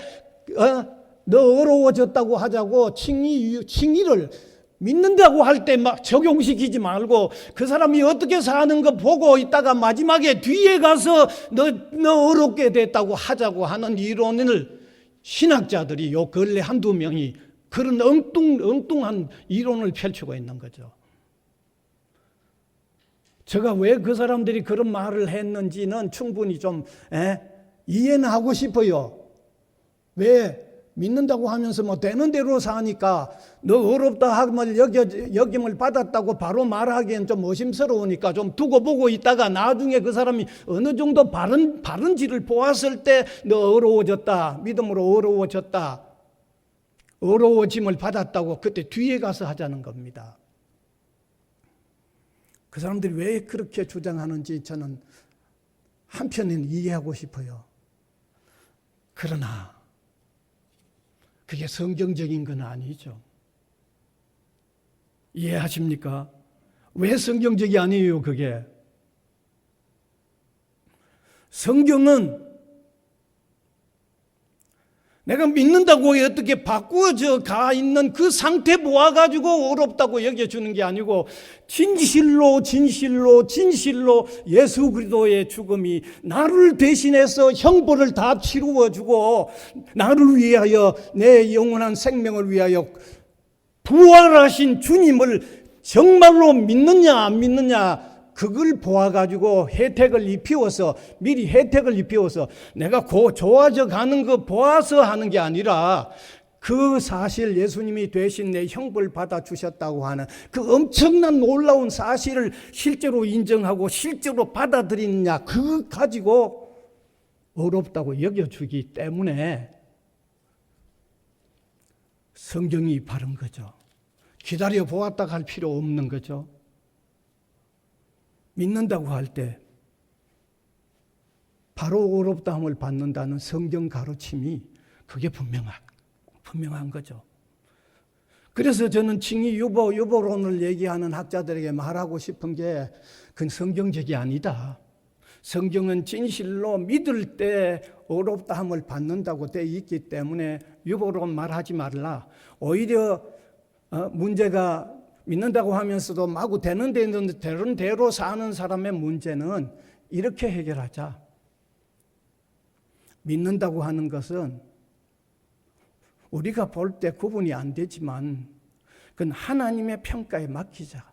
너 어려워졌다고 하자고 칭의를 믿는다고 할 때 막 적용시키지 말고 그 사람이 어떻게 사는 거 보고 있다가 마지막에 뒤에 가서 너 어렵게 됐다고 하자고 하는 이론을 신학자들이 요 근래 한두 명이 그런 엉뚱한 이론을 펼치고 있는 거죠. 제가 왜 그 사람들이 그런 말을 했는지는 충분히 좀 이해는 하고 싶어요. 왜? 믿는다고 하면서 뭐 되는 대로 사니까 너 어렵다 함을 여김을 받았다고 바로 말하기엔 좀 의심스러우니까 좀 두고 보고 있다가 나중에 그 사람이 어느 정도 바른지를 보았을 때 너 어려워졌다, 믿음으로 어려워졌다, 어려워짐을 받았다고 그때 뒤에 가서 하자는 겁니다. 그 사람들이 왜 그렇게 주장하는지 저는 한편은 이해하고 싶어요. 그러나 그게 성경적인 건 아니죠. 이해하십니까? 왜 성경적이 아니에요, 그게? 성경은 내가 믿는다고 어떻게 바꾸어져 가 있는 그 상태 모아가지고 어렵다고 여겨주는 게 아니고 진실로 예수 그리스도의 죽음이 나를 대신해서 형벌을 다 치루어주고 나를 위하여 내 영원한 생명을 위하여 부활하신 주님을 정말로 믿느냐 안 믿느냐 그걸 보아가지고 혜택을 입히어서 미리 혜택을 입히어서 내가 좋아져 가는 거 보아서 하는 게 아니라 그 사실 예수님이 대신 내 형벌 받아주셨다고 하는 그 엄청난 놀라운 사실을 실제로 인정하고 실제로 받아들이느냐 그거 가지고 어렵다고 여겨주기 때문에 성경이 바른 거죠. 기다려 보았다 할 필요 없는 거죠. 믿는다고 할 때 바로 어렵다함을 받는다는 성경 가르침이 그게 분명한 거죠. 그래서 저는 칭의 유보론을 얘기하는 학자들에게 말하고 싶은 게 그건 성경적이 아니다. 성경은 진실로 믿을 때 어렵다함을 받는다고 되어 있기 때문에 유보론 말하지 말라. 오히려 문제가 믿는다고 하면서도 마구 되는 대로 사는 사람의 문제는 이렇게 해결하자. 믿는다고 하는 것은 우리가 볼 때 구분이 안 되지만 그건 하나님의 평가에 맡기자.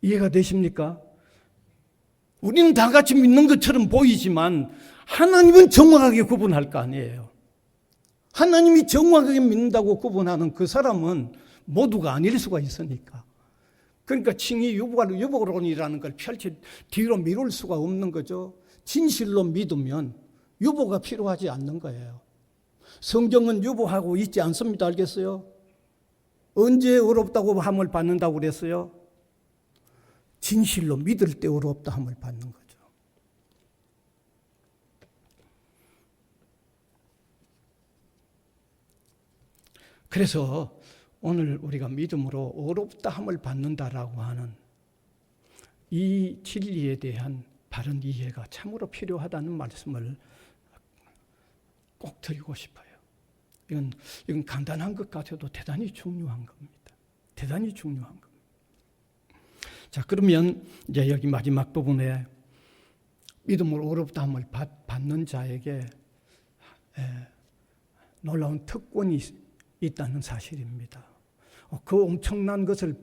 이해가 되십니까? 우리는 다 같이 믿는 것처럼 보이지만 하나님은 정확하게 구분할 거 아니에요. 하나님이 정확하게 믿는다고 구분하는 그 사람은 모두가 아닐 수가 있으니까. 그러니까 칭의 유보론이라는 걸 뒤로 미룰 수가 없는 거죠. 진실로 믿으면 유보가 필요하지 않는 거예요. 성경은 유보하고 있지 않습니다. 알겠어요? 언제 어렵다고 함을 받는다고 그랬어요? 진실로 믿을 때 어렵다 함을 받는 거죠. 그래서 오늘 우리가 믿음으로 어렵다 함을 받는다라고 하는 이 진리에 대한 바른 이해가 참으로 필요하다는 말씀을 꼭 드리고 싶어요. 이건 간단한 것 같아도 대단히 중요한 겁니다. 대단히 중요한 겁니다. 자, 그러면 이제 여기 마지막 부분에 믿음으로 어렵다 함을 받는 자에게 놀라운 특권이 있다는 사실입니다. 그 엄청난 것을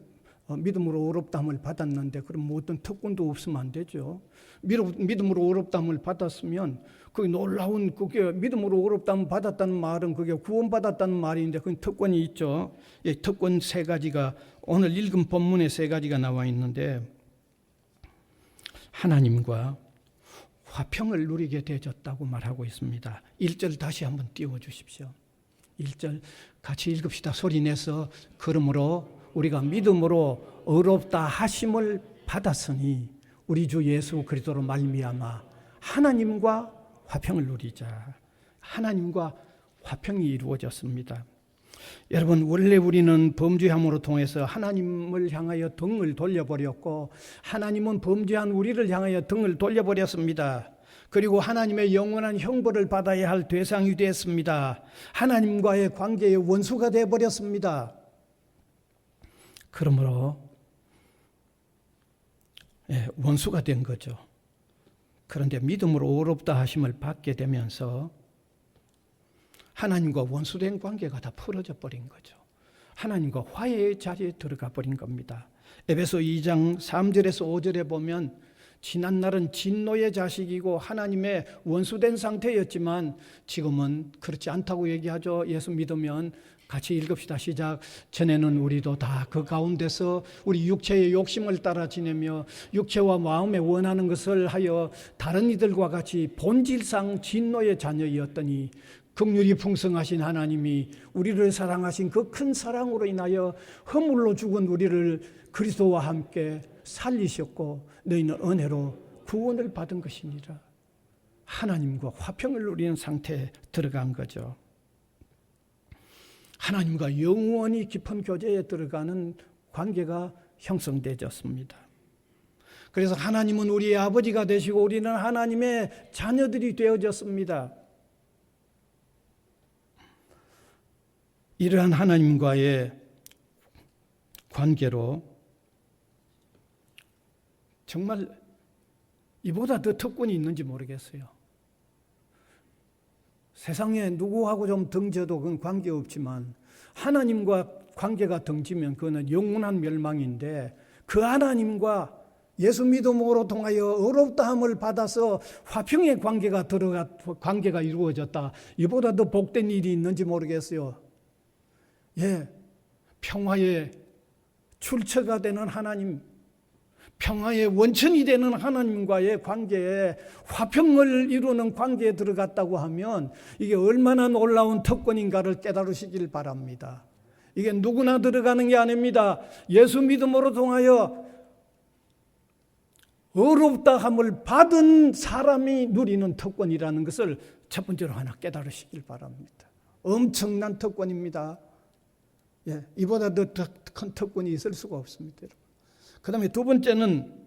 믿음으로 어렵다함을 받았는데 그럼 뭐 어떤 특권도 없으면 안 되죠. 믿음으로 어렵다함을 받았으면 그 놀라운 그게 믿음으로 어렵다함을 받았다는 말은 그게 구원받았다는 말인데 그 특권이 있죠. 예, 특권 3가지가 오늘 읽은 본문에 3가지가 나와 있는데 하나님과 화평을 누리게 되어졌다고 말하고 있습니다. 1절 다시 한번 띄워주십시오. 1절 같이 읽읍시다. 소리내서 그러므로 우리가 믿음으로 어렵다 하심을 받았으니 우리 주 예수 그리스도로 말미암아 하나님과 화평을 누리자. 하나님과 화평이 이루어졌습니다. 여러분, 원래 우리는 범죄함으로 통해서 하나님을 향하여 등을 돌려버렸고 하나님은 범죄한 우리를 향하여 등을 돌려버렸습니다. 그리고 하나님의 영원한 형벌을 받아야 할 대상이 됐습니다. 하나님과의 관계의 원수가 되어버렸습니다. 그러므로 원수가 된 거죠. 그런데 믿음으로 어렵다 하심을 받게 되면서 하나님과 원수된 관계가 다 풀어져 버린 거죠. 하나님과 화해의 자리에 들어가 버린 겁니다. 에베소 2장 3절에서 5절에 보면 지난날은 진노의 자식이고 하나님의 원수된 상태였지만 지금은 그렇지 않다고 얘기하죠. 예수 믿으면 같이 읽읍시다. 시작. 전에는 우리도 다 그 가운데서 우리 육체의 욕심을 따라 지내며 육체와 마음에 원하는 것을 하여 다른 이들과 같이 본질상 진노의 자녀이었더니 긍휼이 풍성하신 하나님이 우리를 사랑하신 그 큰 사랑으로 인하여 허물로 죽은 우리를 그리스도와 함께 살리셨고 너희는 은혜로 구원을 받은 것이니라. 하나님과 화평을 누리는 상태에 들어간 거죠. 하나님과 영원히 깊은 교제에 들어가는 관계가 형성되었습니다. 그래서 하나님은 우리의 아버지가 되시고 우리는 하나님의 자녀들이 되어졌습니다. 이러한 하나님과의 관계로 정말 이보다 더 특권이 있는지 모르겠어요. 세상에 누구하고 좀 등져도 그건 관계없지만 하나님과 관계가 등지면 그거는 영원한 멸망인데 그 하나님과 예수 믿음으로 통하여 의롭다함을 받아서 화평의 관계가 이루어졌다. 이보다 더 복된 일이 있는지 모르겠어요. 예, 평화의 출처가 되는 하나님, 평화의 원천이 되는 하나님과의 관계에 화평을 이루는 관계에 들어갔다고 하면 이게 얼마나 놀라운 특권인가를 깨달으시길 바랍니다. 이게 누구나 들어가는 게 아닙니다. 예수 믿음으로 통하여 의롭다함을 받은 사람이 누리는 특권이라는 것을 첫 번째로 하나 깨달으시길 바랍니다. 엄청난 특권입니다. 예, 이보다 더 큰 특권이 있을 수가 없습니다. 그 다음에 두 번째는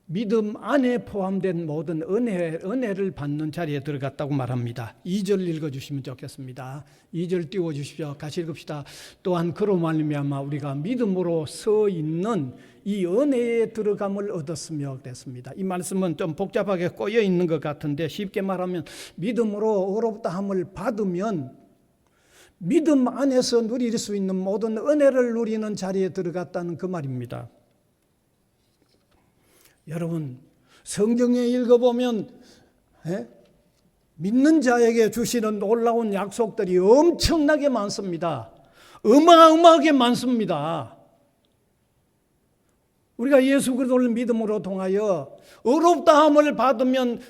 믿음 안에 포함된 모든 은혜를 받는 자리에 들어갔다고 말합니다. 2절 읽어주시면 좋겠습니다. 2절 띄워주십시오. 같이 읽읍시다. 또한 그로 말미암아 우리가 믿음으로 서 있는 이 은혜에 들어감을 얻었으며 됐습니다. 이 말씀은 좀 복잡하게 꼬여 있는 것 같은데 쉽게 말하면 믿음으로 의롭다함을 받으면 믿음 안에서 누릴 수 있는 모든 은혜를 누리는 자리에 들어갔다는 그 말입니다. 여러분 성경에 읽어보면 믿는 자에게 주시는 놀라운 약속들이 엄청나게 많습니다. 어마어마하게 많습니다. 우리가 예수 그리스도를 믿음으로 통하여 의롭다함을 받으면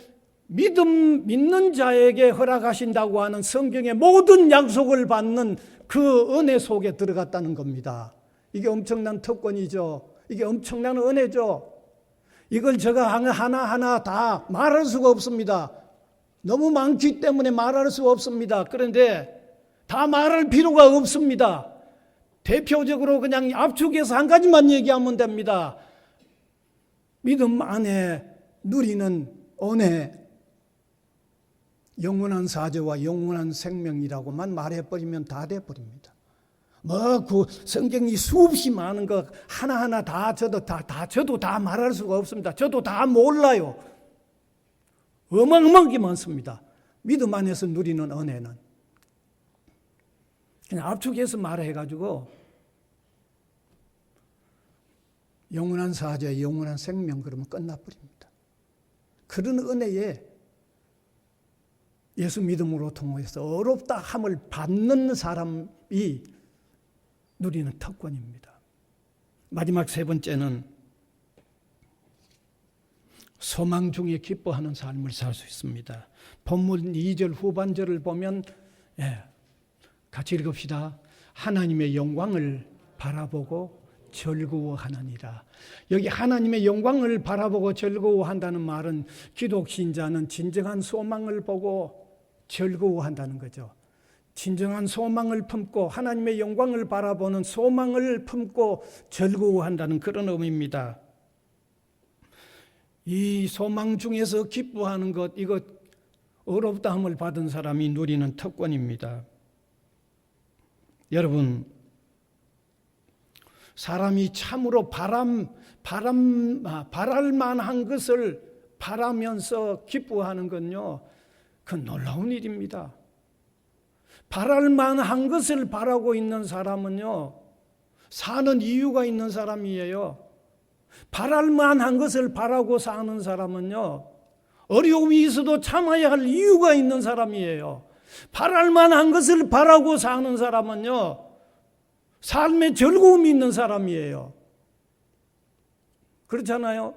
믿는 자에게 허락하신다고 하는 성경의 모든 약속을 받는 그 은혜 속에 들어갔다는 겁니다. 이게 엄청난 특권이죠. 이게 엄청난 은혜죠. 이걸 제가 하나하나 다 말할 수가 없습니다. 너무 많기 때문에 말할 수가 없습니다. 그런데 다 말할 필요가 없습니다. 대표적으로 그냥 압축해서 한 가지만 얘기하면 됩니다. 믿음 안에 누리는 은혜, 영원한 사죄와 영원한 생명이라고만 말해버리면 다 돼버립니다. 그 성경이 수없이 많은 거 하나하나 저도 다 말할 수가 없습니다. 저도 다 몰라요. 어마어마하게 많습니다. 믿음 안에서 누리는 은혜는 그냥 압축해서 말해가지고 영원한 사죄, 영원한 생명 그러면 끝나버립니다. 그런 은혜에 예수 믿음으로 통해서 의롭다 함을 받는 사람이 누리는 특권입니다. 마지막 세 번째는 소망 중에 기뻐하는 삶을 살 수 있습니다. 본문 2절 후반절을 보면 같이 읽읍시다. 하나님의 영광을 바라보고 즐거워하느니라. 여기 하나님의 영광을 바라보고 즐거워한다는 말은 기독 신자는 진정한 소망을 보고 즐거워한다는 거죠. 진정한 소망을 품고 하나님의 영광을 바라보는 소망을 품고 즐거워한다는 그런 의미입니다. 이 소망 중에서 기뻐하는 것, 이것 의롭다함을 받은 사람이 누리는 특권입니다. 여러분, 사람이 참으로 바랄 만한 것을 바라면서 기뻐하는 건요, 그건 놀라운 일입니다. 바랄 만한 것을 바라고 있는 사람은요, 사는 이유가 있는 사람이에요. 바랄 만한 것을 바라고 사는 사람은요, 어려움이 있어도 참아야 할 이유가 있는 사람이에요. 바랄 만한 것을 바라고 사는 사람은요, 삶에 즐거움이 있는 사람이에요. 그렇잖아요?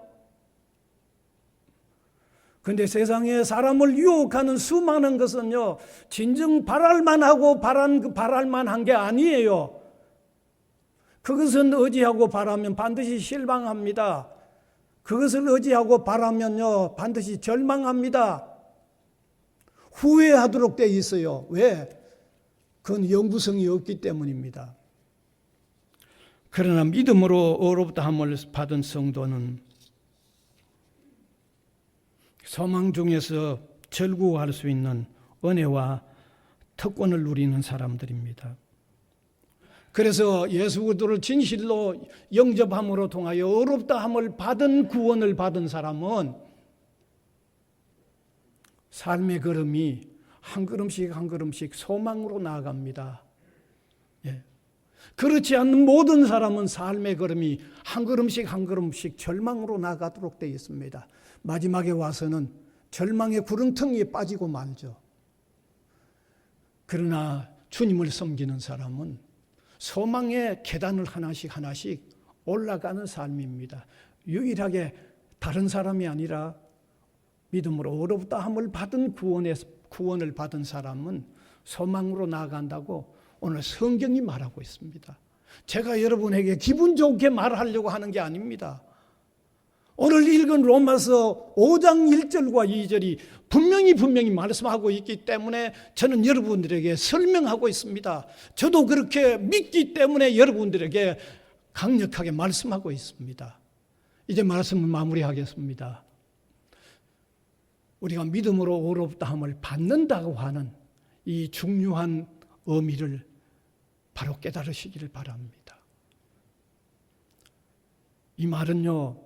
근데 세상에 사람을 유혹하는 수많은 것은요, 진정 바랄 만하고 바랄 만한 게 아니에요. 그것은 의지하고 바라면 반드시 실망합니다. 그것을 의지하고 바라면요, 반드시 절망합니다. 후회하도록 돼 있어요. 왜? 그건 영구성이 없기 때문입니다. 그러나 믿음으로 의롭다함을 받은 성도는 소망 중에서 절구할 수 있는 은혜와 특권을 누리는 사람들입니다. 그래서 예수 그리스도를 진실로 영접함으로 통하여 의롭다함을 받은 구원을 받은 사람은 삶의 걸음이 한 걸음씩 한 걸음씩 소망으로 나아갑니다. 예. 그렇지 않는 모든 사람은 삶의 걸음이 한 걸음씩 한 걸음씩 절망으로 나가도록 되어 있습니다. 마지막에 와서는 절망의 구렁텅이에 빠지고 말죠. 그러나 주님을 섬기는 사람은 소망의 계단을 하나씩 하나씩 올라가는 삶입니다. 유일하게 다른 사람이 아니라 믿음으로 의롭다함을 받은 구원을 받은 사람은 소망으로 나아간다고 오늘 성경이 말하고 있습니다. 제가 여러분에게 기분 좋게 말하려고 하는 게 아닙니다. 오늘 읽은 로마서 5장 1절과 2절이 분명히 말씀하고 있기 때문에 저는 여러분들에게 설명하고 있습니다. 저도 그렇게 믿기 때문에 여러분들에게 강력하게 말씀하고 있습니다. 이제 말씀을 마무리하겠습니다. 우리가 믿음으로 의롭다함을 받는다고 하는 이 중요한 의미를 바로 깨달으시기를 바랍니다. 이 말은요,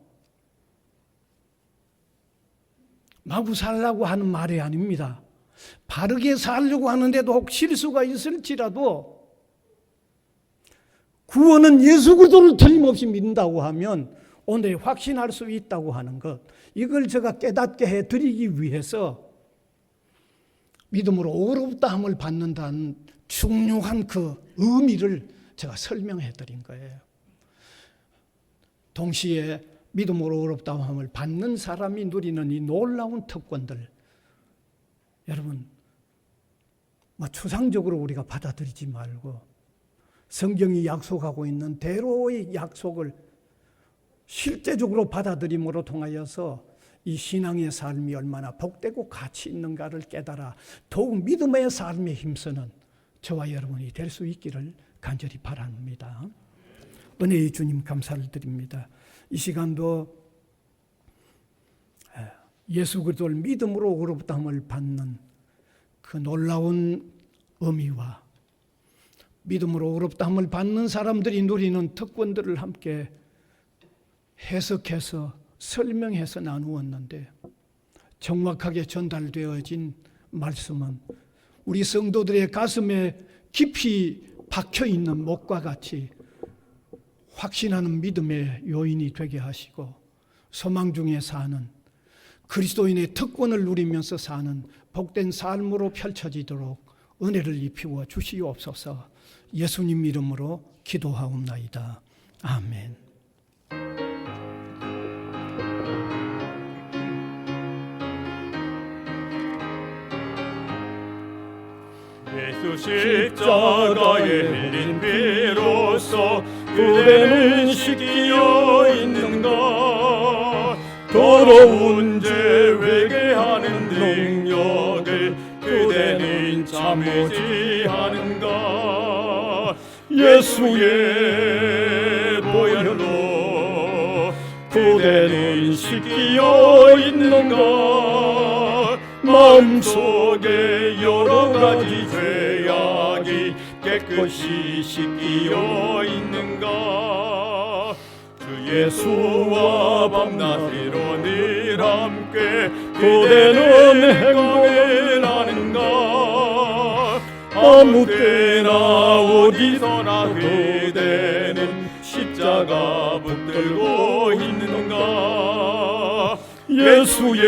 마구 살라고 하는 말이 아닙니다. 바르게 살려고 하는데도 혹 실수가 있을지라도 구원은 예수 그리스도를 틀림없이 믿는다고 하면 오늘 확신할 수 있다고 하는 것, 이걸 제가 깨닫게 해드리기 위해서 믿음으로 의롭다함을 받는다는 중요한 그 의미를 제가 설명해드린 거예요. 동시에 믿음으로 의롭다함을 받는 사람이 누리는 이 놀라운 특권들, 여러분 추상적으로 우리가 받아들이지 말고 성경이 약속하고 있는 대로의 약속을 실제적으로 받아들임으로 통하여서 이 신앙의 삶이 얼마나 복되고 가치 있는가를 깨달아 더욱 믿음의 삶에 힘쓰는 저와 여러분이 될 수 있기를 간절히 바랍니다. 은혜의 주님 감사를 드립니다. 이 시간도 예수 그리스도를 믿음으로 의롭다함을 받는 그 놀라운 의미와 믿음으로 의롭다함을 받는 사람들이 누리는 특권들을 함께 해석해서 설명해서 나누었는데, 정확하게 전달되어진 말씀은 우리 성도들의 가슴에 깊이 박혀있는 목과 같이 확신하는 믿음의 요인이 되게 하시고, 소망 중에 사는 그리스도인의 특권을 누리면서 사는 복된 삶으로 펼쳐지도록 은혜를 입히워 주시옵소서. 예수님 이름으로 기도하옵나이다. 아멘. 예수 십자가에 흘린 피로써 그대는 씻기어 있는가? 더러운 죄 회개하는 능력을 그대는 참으지 하는가? 예수의 보혈로 그대는 씻기어 있는가? 마음속에 여러 가지 죄악이 깨끗이 씻기어 있는가? 주 예수와 밤낮으로 늘 함께 그대는 행동을 하는가? 아무 때나 어디서나 그대는 십자가 붙들고 있는가. 예수의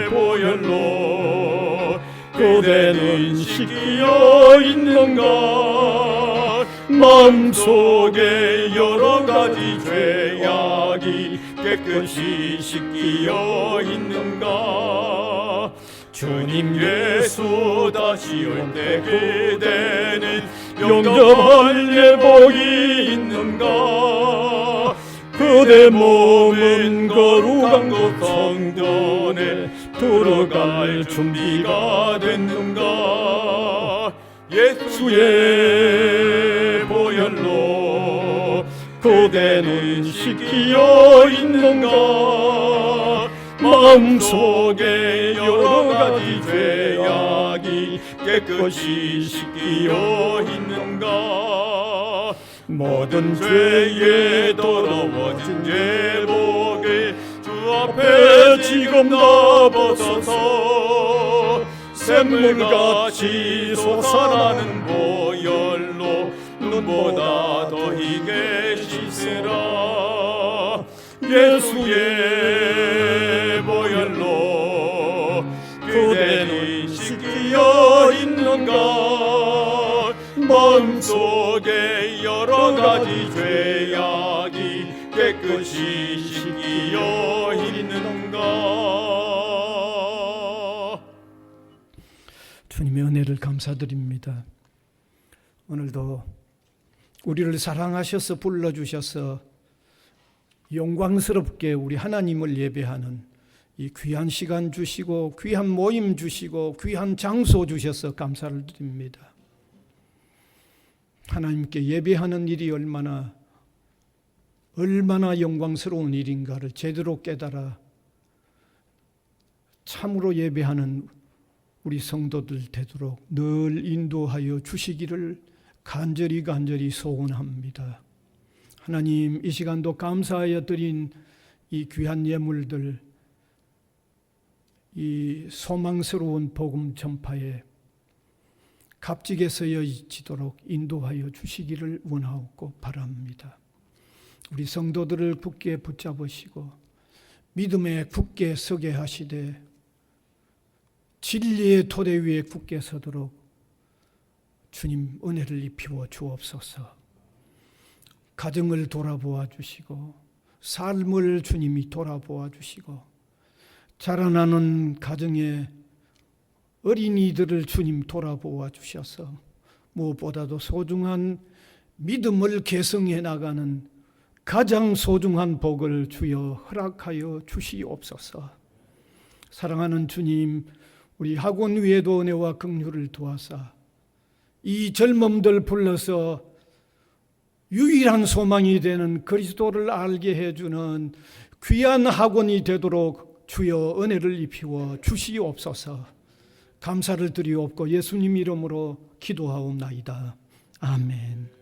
보혈로 그대는 씻기어 있는가. 마음속에 여러 가지 죄악이 깨끗이 씻기어 있는가. 주님 예수 다시 올 때 그대는 영접할 예복이 있는가. 그대 몸은 거룩한 곳 성전에 들어갈 준비가 됐는가. 예수의 보혈로 그대는 씻기어 있는가. 마음속에 여러 가지 죄악이 깨끗이 씻기어 있는가. 모든 죄에 더러워진 제복을 주 앞에 지금 다 벗어서 샘물같이 솟아나는 보혈로 눈보다 더 희게 씻으라. 예수의 보혈로 그대는 씻기어 있는가. 마음속에 여러 가지 죄악이 깨끗이 씻기어 있는가. 주님의 은혜를 감사드립니다. 오늘도 우리를 사랑하셔서 불러주셔서 영광스럽게 우리 하나님을 예배하는 이 귀한 시간 주시고 귀한 모임 주시고 귀한 장소 주셔서 감사를 드립니다. 하나님께 예배하는 일이 얼마나 영광스러운 일인가를 제대로 깨달아 참으로 예배하는 우리 성도들 되도록 늘 인도하여 주시기를 간절히 소원합니다. 하나님, 이 시간도 감사하여 드린 이 귀한 예물들, 이 소망스러운 복음 전파에 값지게 쓰여지도록 인도하여 주시기를 원하옵고 바랍니다. 우리 성도들을 굳게 붙잡으시고 믿음에 굳게 서게 하시되 진리의 토대 위에 굳게 서도록 주님 은혜를 입히워 주옵소서. 가정을 돌아보아 주시고 삶을 주님이 돌아보아 주시고 자라나는 가정의 어린이들을 주님 돌아보아 주셔서 무엇보다도 소중한 믿음을 계승해 나가는 가장 소중한 복을 주여 허락하여 주시옵소서. 사랑하는 주님, 우리 학원 위에도 은혜와 긍휼을 도와사 이 젊음들 불러서 유일한 소망이 되는 그리스도를 알게 해주는 귀한 학원이 되도록 주여 은혜를 입히워 주시옵소서. 감사를 드리옵고 예수님 이름으로 기도하옵나이다. 아멘.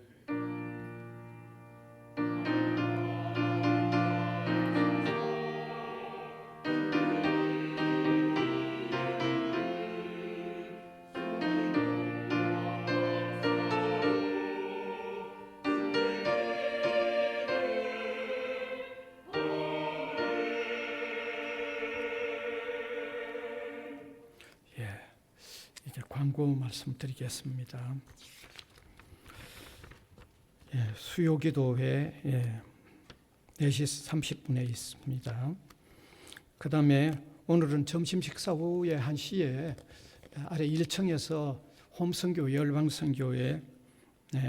이제 광고 말씀드리겠습니다. 수요기도회 4시 30분에 있습니다. 그 다음에 오늘은 점심 식사 후에 1시에 아래 1층에서 홈선교 열방선교회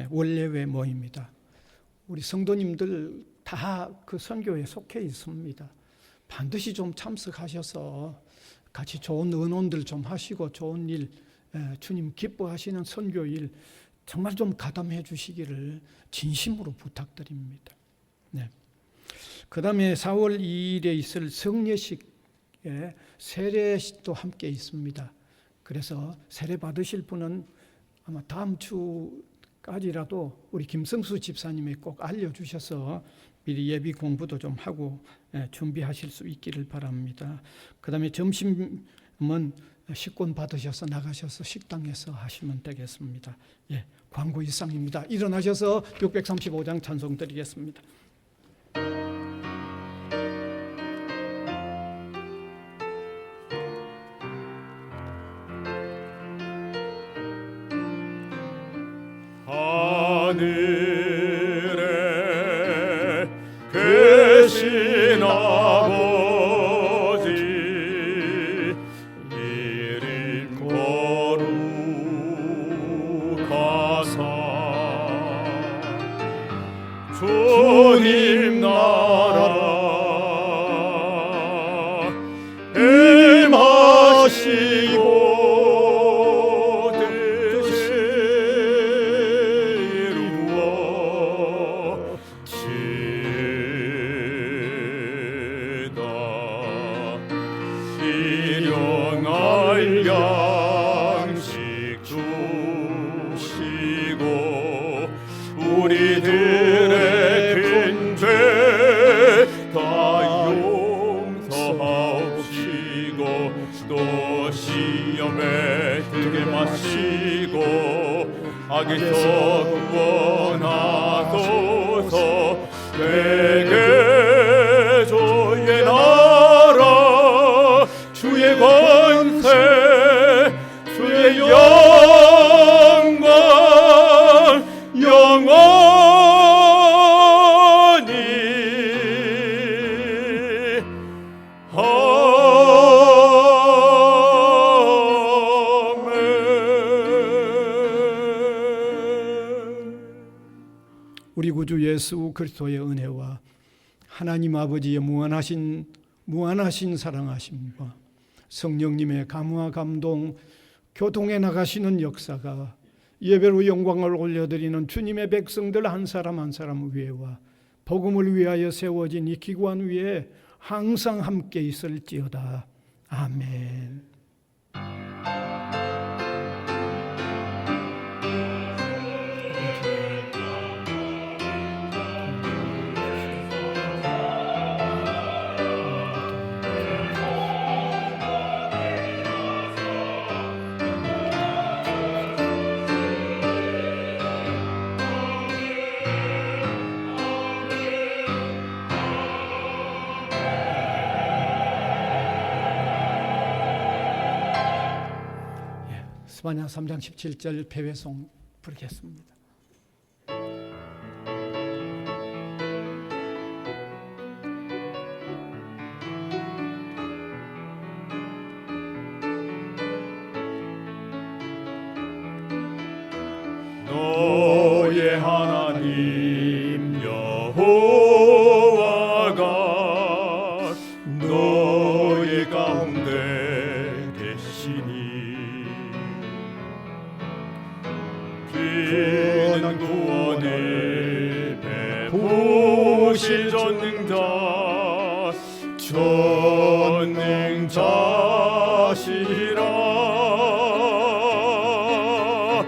원례회 모입니다. 우리 성도님들 다 그 선교에 속해 있습니다. 반드시 좀 참석하셔서 같이 좋은 의논들 좀 하시고 좋은 일, 주님 기뻐하시는 선교일 정말 좀 가담해 주시기를 진심으로 부탁드립니다. 그 다음에 4월 2일에 있을 성례식에 세례식도 함께 있습니다. 그래서 세례 받으실 분은 아마 다음 주까지라도 우리 김성수 집사님이 꼭 알려주셔서 미리 예비 공부도 좀 하고 준비하실 수 있기를 바랍니다. 그 다음에 점심은 식권 받으셔서 나가셔서 식당에서 하시면 되겠습니다. 예, 광고 이상입니다. 일어나셔서 635장 찬송 드리겠습니다. 하늘에 계신 아버지 이름 거룩하사 주님 나라 임하시고 일용할 양식 주시고 우리들의 큰 죄 다 용서하옵시고 또 시험에 들게 마시고 악에서 구원하소서. 내게 주의 나라 주의 권세 주의 영광 영원히 아멘. 우리 구주 예수 그리스도의 은혜와 하나님 아버지의 무한하신 사랑하심과 성령님의 감화 감동 교통에 나가시는 역사가 예배로 영광을 올려드리는 주님의 백성들 한 사람 한 사람 위에와 복음을 위하여 세워진 이 기관 위에 항상 함께 있을지어다. 아멘. 스바냐 3장 17절 배회송 부르겠습니다. 너의 하나님 여호와가 너의 가운데 계시니 그는 구원을 베푸실 전능자시라.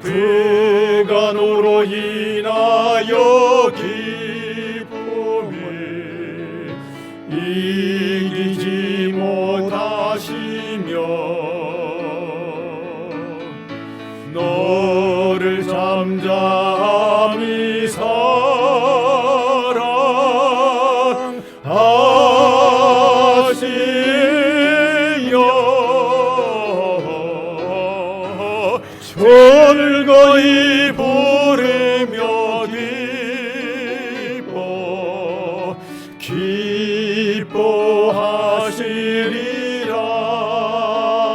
그가 너로 인하여 기쁨을 이기지 못하시며 너를 잠잠히 사랑하시며 즐거이 부르며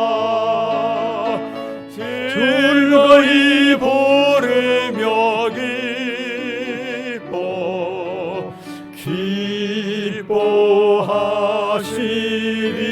기뻐하시리라. 즐거이 부르며 기뻐하시리라.